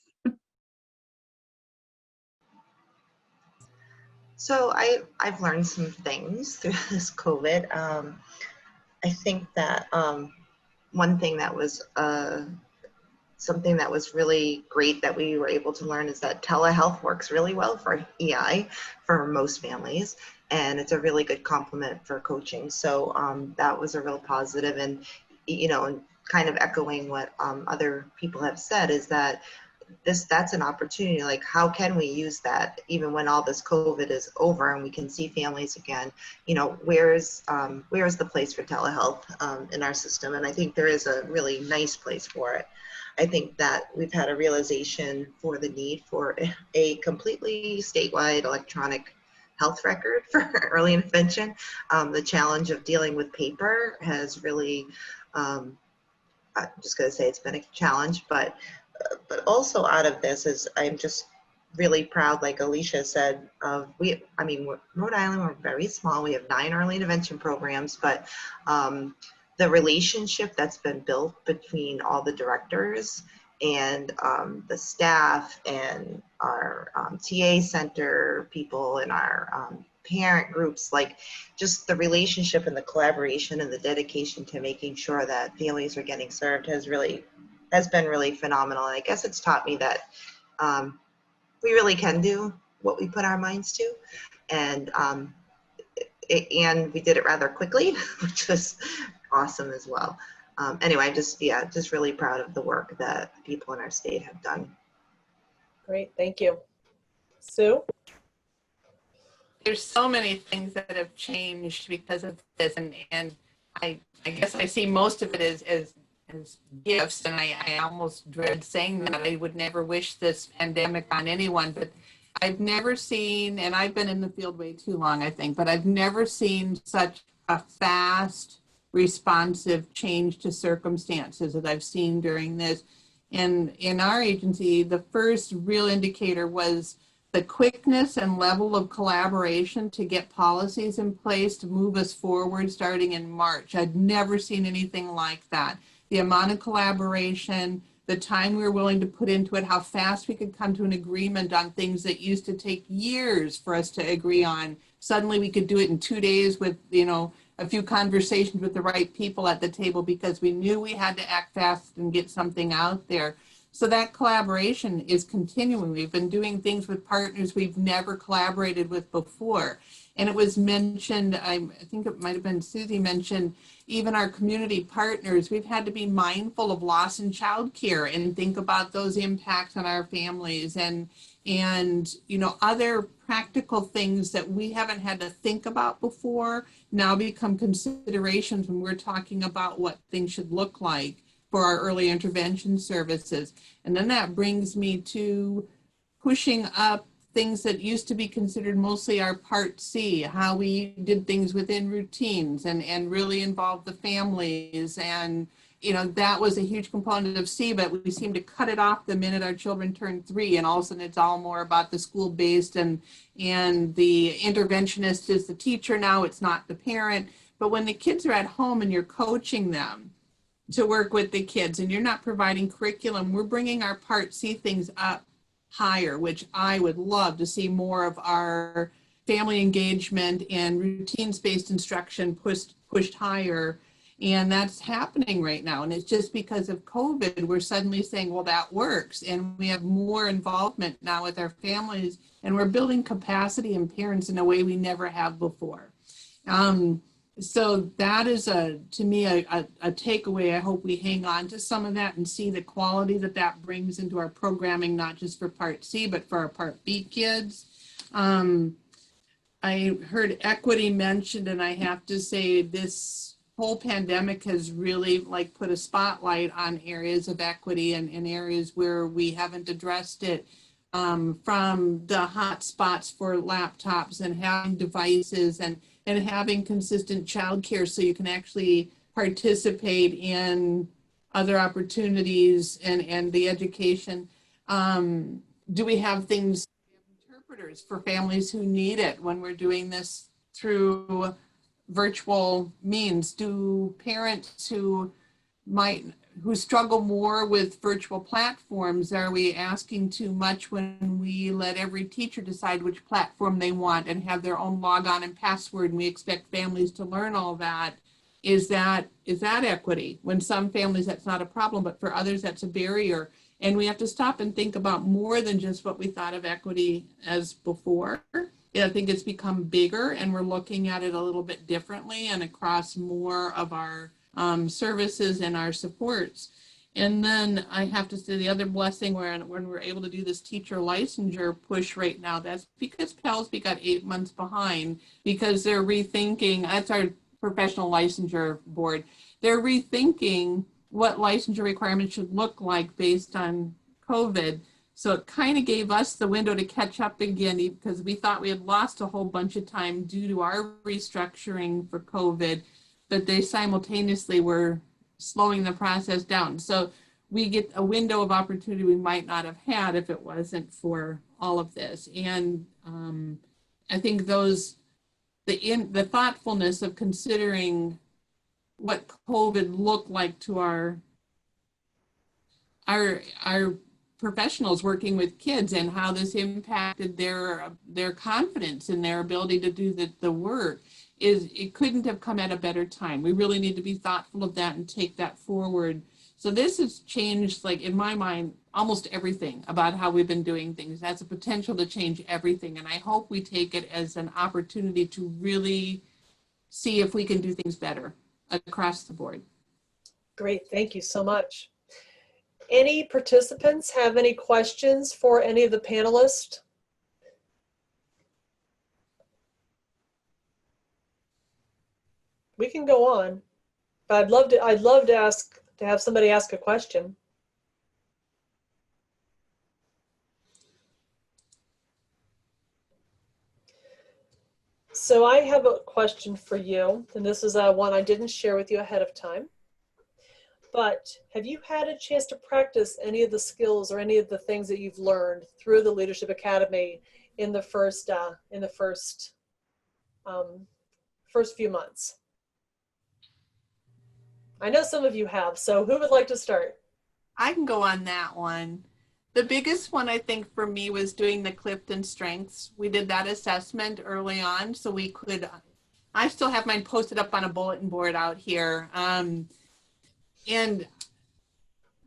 So I've learned some things through this COVID. I think that one thing that was something that was really great that we were able to learn is that telehealth works really well for EI for most families, and it's a really good complement for coaching. So that was a real positive. And, you know, and kind of echoing what other people have said, is that that's an opportunity. Like, how can we use that even when all this COVID is over and we can see families again? You know, where's the place for telehealth in our system? And I think there is a really nice place for it. I think that we've had a realization for the need for a completely statewide electronic health record for early intervention. The challenge of dealing with paper has really, I'm just going to say it's been a challenge, but also out of this is I'm just really proud, like Alicia said, of Rhode Island, we're very small. We have 9 early intervention programs, but the relationship that's been built between all the directors and the staff and our TA center people and our parent groups, like just the relationship and the collaboration and the dedication to making sure that families are getting served has been really phenomenal. And I guess it's taught me that we really can do what we put our minds to, and we did it rather quickly, which was awesome as well. Anyway, I'm just really proud of the work that people in our state have done. Great, thank you. Sue? There's so many things that have changed because of this, and I guess I see most of it as gifts, and I almost dread saying that. I would never wish this pandemic on anyone, but I've never seen, and I've been in the field way too long, I think, but I've never seen such a fast, responsive change to circumstances that I've seen during this. And in our agency, the first real indicator was the quickness and level of collaboration to get policies in place to move us forward starting in March. I'd never seen anything like that. The amount of collaboration, the time we were willing to put into it, how fast we could come to an agreement on things that used to take years for us to agree on. Suddenly we could do it in 2 days with, a few conversations with the right people at the table because we knew we had to act fast and get something out there. So that collaboration is continuing. We've been doing things with partners we've never collaborated with before. And it was mentioned, I think it might have been Susie mentioned, even our community partners, we've had to be mindful of loss in childcare and think about those impacts on our families and other practical things that we haven't had to think about before now become considerations when we're talking about what things should look like for our early intervention services. And then that brings me to pushing up things that used to be considered mostly our Part C, how we did things within routines and really involved the families. And, that was a huge component of C, but we seem to cut it off the minute our children turn 3. And all of a sudden it's all more about the school-based and the interventionist is the teacher now, it's not the parent. But when the kids are at home and you're coaching them to work with the kids and you're not providing curriculum, we're bringing our Part C things up higher, which I would love to see more of our family engagement and routines-based instruction pushed higher. And that's happening right now. And it's just because of COVID, we're suddenly saying, well, that works. And we have more involvement now with our families and we're building capacity in parents in a way we never have before. So that is to me a takeaway. I hope we hang on to some of that and see the quality that brings into our programming, not just for Part C, but for our Part B kids. I heard equity mentioned, and I have to say this whole pandemic has really put a spotlight on areas of equity and areas where we haven't addressed it, from the hot spots for laptops and having devices and having consistent childcare so you can actually participate in other opportunities and the education. Do we have things, interpreters for families who need it when we're doing this through virtual means? Do parents who struggle more with virtual platforms, are we asking too much when we let every teacher decide which platform they want and have their own logon and password and we expect families to learn all that? Is that equity? When some families that's not a problem, but for others that's a barrier. And we have to stop and think about more than just what we thought of equity as before. I think it's become bigger and we're looking at it a little bit differently and across more of our services and our supports. And then I have to say the other blessing when we're able to do this teacher licensure push right now, that's because PELSB got 8 months behind because they're rethinking, that's our professional licensure board, they're rethinking what licensure requirements should look like based on COVID. So it kind of gave us the window to catch up again because we thought we had lost a whole bunch of time due to our restructuring for COVID, but they simultaneously were slowing the process down. So we get a window of opportunity we might not have had if it wasn't for all of this. And I think the thoughtfulness of considering what COVID looked like to our professionals working with kids and how this impacted their confidence in their ability to do the work it couldn't have come at a better time. We really need to be thoughtful of that and take that forward. So this has changed, like in my mind, almost everything about how we've been doing things. That's a potential to change everything. And I hope we take it as an opportunity to really see if we can do things better across the board. Great, thank you so much. Any participants have any questions for any of the panelists? We can go on, but I'd love to have somebody ask a question. So I have a question for you, and this is one I didn't share with you ahead of time. But have you had a chance to practice any of the skills or any of the things that you've learned through the Leadership Academy in the first few months? I know some of you have, so who would like to start? I can go on that one. The biggest one I think for me was doing the Clifton Strengths. We did that assessment early on so we could, I still have mine posted up on a bulletin board out here. And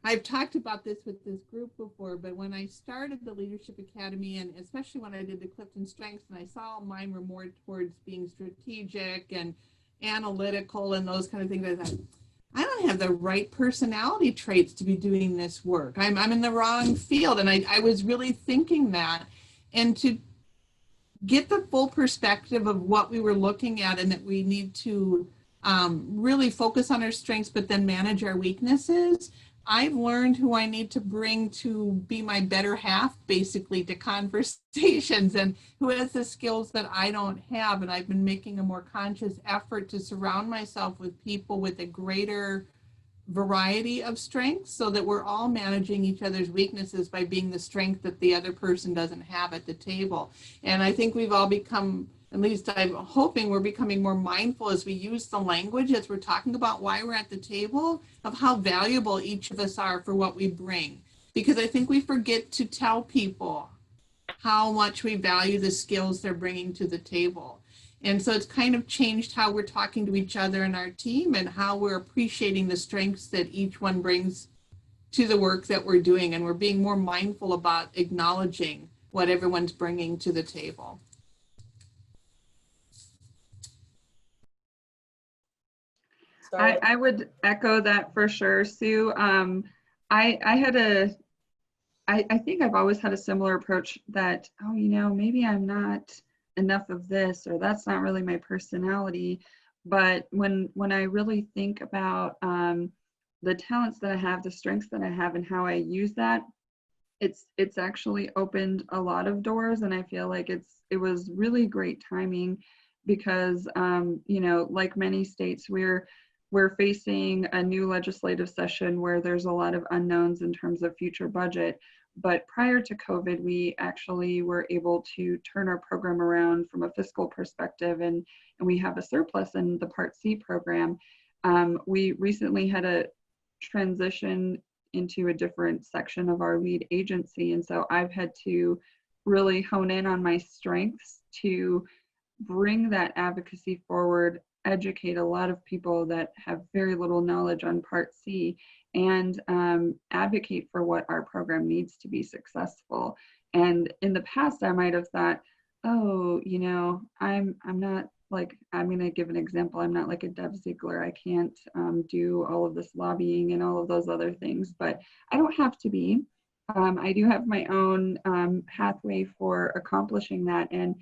I've talked about this with this group before, but when I started the Leadership Academy, and especially when I did the Clifton Strengths, and I saw mine were more towards being strategic and analytical and those kind of things, I thought, I don't have the right personality traits to be doing this work. I'm in the wrong field. And I was really thinking that. And to get the full perspective of what we were looking at and that we need to really focus on our strengths, but then manage our weaknesses, I've learned who I need to bring to be my better half, basically, to conversations, and who has the skills that I don't have. And I've been making a more conscious effort to surround myself with people with a greater variety of strengths so that we're all managing each other's weaknesses by being the strength that the other person doesn't have at the table. And I think we've all become, at least I'm hoping we're becoming more mindful as we use the language as we're talking about why we're at the table, of how valuable each of us are for what we bring. Because I think we forget to tell people how much we value the skills they're bringing to the table. And so it's kind of changed how we're talking to each other and our team and how we're appreciating the strengths that each one brings to the work that we're doing. And we're being more mindful about acknowledging what everyone's bringing to the table. I would echo that for sure, Sue. I think I've always had a similar approach that, oh, you know, maybe I'm not enough of this, or that's not really my personality. But when I really think about the talents that I have, the strengths that I have, and how I use that, it's actually opened a lot of doors. And I feel like it was really great timing because, you know, like many states, we're facing a new legislative session where there's a lot of unknowns in terms of future budget. But prior to COVID, we actually were able to turn our program around from a fiscal perspective, and we have a surplus in the Part C program. We recently had a transition into a different section of our lead agency, and so I've had to really hone in on my strengths to bring that advocacy forward, educate a lot of people that have very little knowledge on Part C, and advocate for what our program needs to be successful. And in the past, I might have thought, oh, you know, I'm not like, I'm going to give an example. I'm not like a Dev Ziegler. I can't do all of this lobbying and all of those other things, but I don't have to be. I do have my own pathway for accomplishing that. And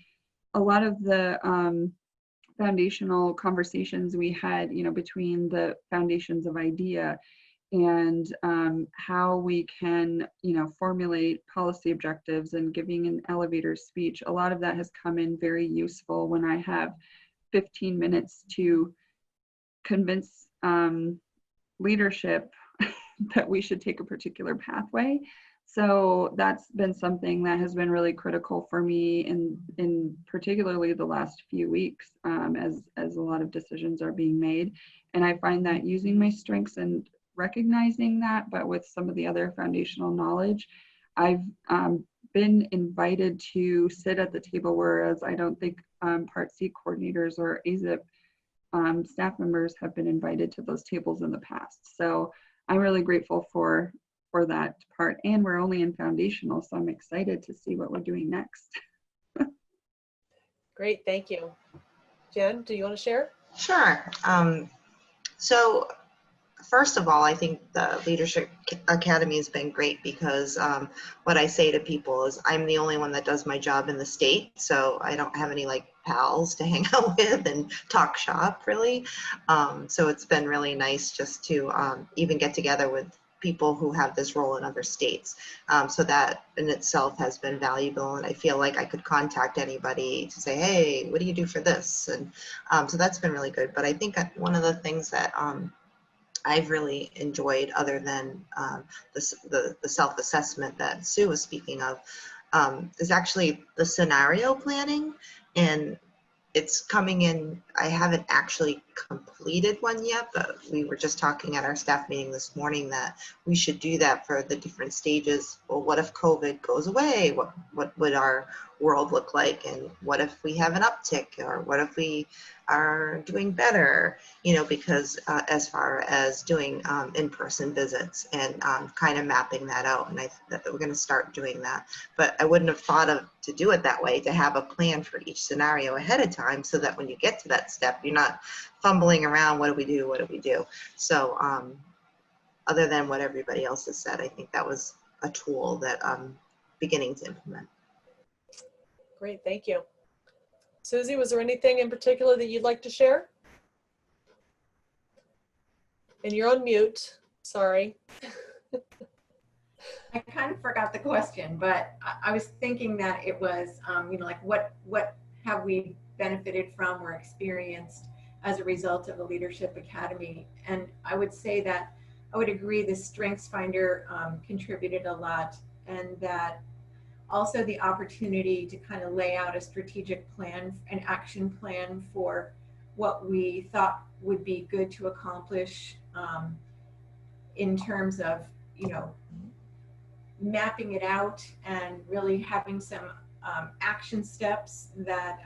a lot of the foundational conversations we had, you know, between the foundations of IDEA and how we can, you know, formulate policy objectives and giving an elevator speech, a lot of that has come in very useful when I have 15 minutes to convince leadership that we should take a particular pathway. So that's been something that has been really critical for me in particularly the last few weeks as a lot of decisions are being made. And I find that using my strengths and recognizing that, but with some of the other foundational knowledge, I've been invited to sit at the table, whereas I don't think Part C coordinators or AZIP staff members have been invited to those tables in the past. So I'm really grateful for that part, and we're only in foundational, so I'm excited to see what we're doing next. Great, thank you. Jen, do you want to share? Sure. So first of all, I think the Leadership Academy has been great because what I say to people is I'm the only one that does my job in the state, so I don't have any like pals to hang out with and talk shop really. So it's been really nice just to even get together with people who have this role in other states. So that in itself has been valuable, and I feel like I could contact anybody to say, hey, what do you do for this? And so that's been really good. But I think one of the things that I've really enjoyed, other than the self-assessment that Sue was speaking of, is actually the scenario planning. And it's coming in, I haven't actually completed one yet, but we were just talking at our staff meeting this morning that we should do that for the different stages. Well, what if COVID goes away? What would our world look like? And what if we have an uptick? Or what if we are doing better? You know, because as far as doing in-person visits and kind of mapping that out. And that we're going to start doing that. But I wouldn't have thought to do it that way, to have a plan for each scenario ahead of time, so that when you get to that step, you're not fumbling around, what do we do, what do we do? So other than what everybody else has said, I think that was a tool that I'm beginning to implement. Great, thank you. Susie, was there anything in particular that you'd like to share? And you're on mute, sorry. I kind of forgot the question, but I was thinking that it was, you know, like what have we benefited from or experienced as a result of the Leadership Academy? And I would say that I would agree the Strengths Finder contributed a lot, and that also the opportunity to kind of lay out a strategic plan, an action plan for what we thought would be good to accomplish in terms of, you know, mapping it out and really having some action steps that,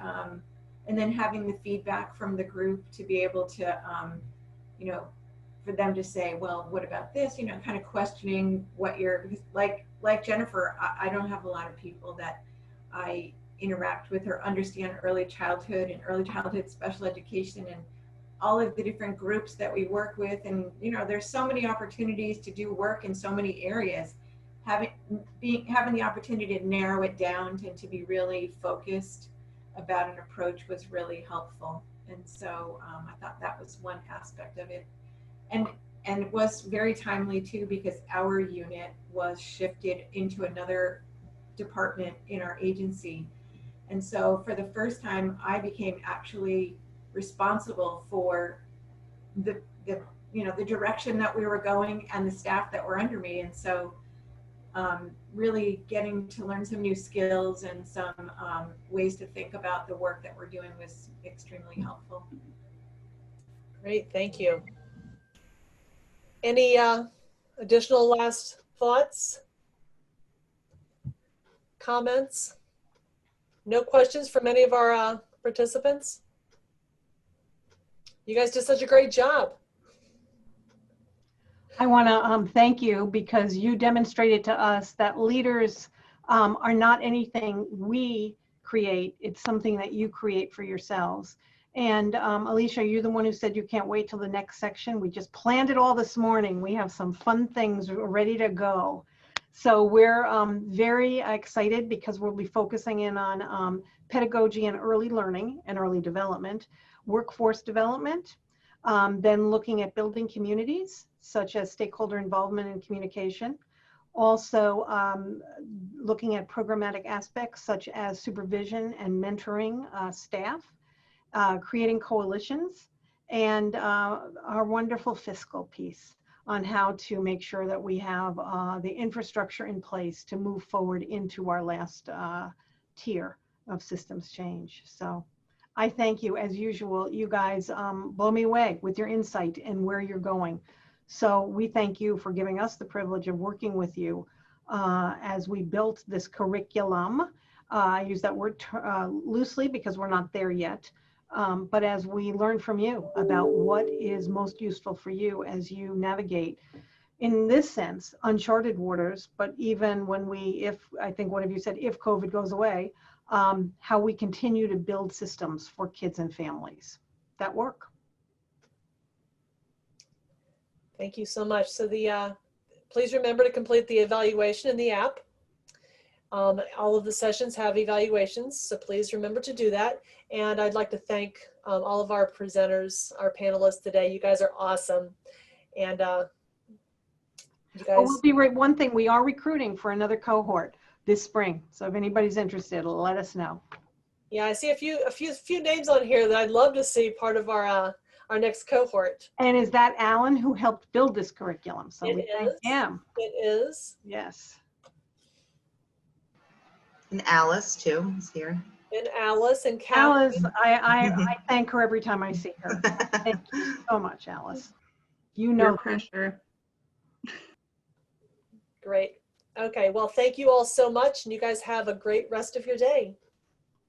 and then having the feedback from the group to be able to, you know, for them to say, well, what about this? You know, kind of questioning what you're, like Jennifer, I don't have a lot of people that I interact with or understand early childhood and early childhood special education and all of the different groups that we work with. And, you know, there's so many opportunities to do work in so many areas. Having the opportunity to narrow it down and to be really focused about an approach was really helpful. And so I thought that was one aspect of it. And it was very timely too, because our unit was shifted into another department in our agency. And so for the first time, I became actually responsible for the you know, the direction that we were going and the staff that were under me. And so really getting to learn some new skills and some ways to think about the work that we're doing was extremely helpful. Great, thank you. Any additional last thoughts? Comments? No questions from any of our participants? You guys did such a great job. I want to thank you, because you demonstrated to us that leaders are not anything we create. It's something that you create for yourselves. And Alicia, you're the one who said you can't wait till the next section. We just planned it all this morning. We have some fun things ready to go. So we're very excited because we'll be focusing in on pedagogy and early learning and early development, workforce development, then looking at building communities, such as stakeholder involvement and communication. Also looking at programmatic aspects such as supervision and mentoring staff, creating coalitions, and our wonderful fiscal piece on how to make sure that we have the infrastructure in place to move forward into our last tier of systems change. So I thank you, as usual. You guys blow me away with your insight and where you're going. So we thank you for giving us the privilege of working with you as we built this curriculum. I use that word loosely because we're not there yet. But as we learn from you about what is most useful for you as you navigate, in this sense, uncharted waters, but even when I think one of you said, if COVID goes away, how we continue to build systems for kids and families that work. Thank you so much. So please remember to complete the evaluation in the app. All of the sessions have evaluations, so please remember to do that. And I'd like to thank all of our presenters, our panelists today. You guys are awesome. And you guys— we'll be one thing, we are recruiting for another cohort this spring. So if anybody's interested, let us know. Yeah, I see a few names on here that I'd love to see part of our next cohort. And is that Alan who helped build this curriculum? So we thank him. It is. Yes. And Alice too is here. And Alice and Cal. Alice, I thank her every time I see her. Thank you so much, Alice. You know. No pressure. Great. Okay, well, thank you all so much, and you guys have a great rest of your day.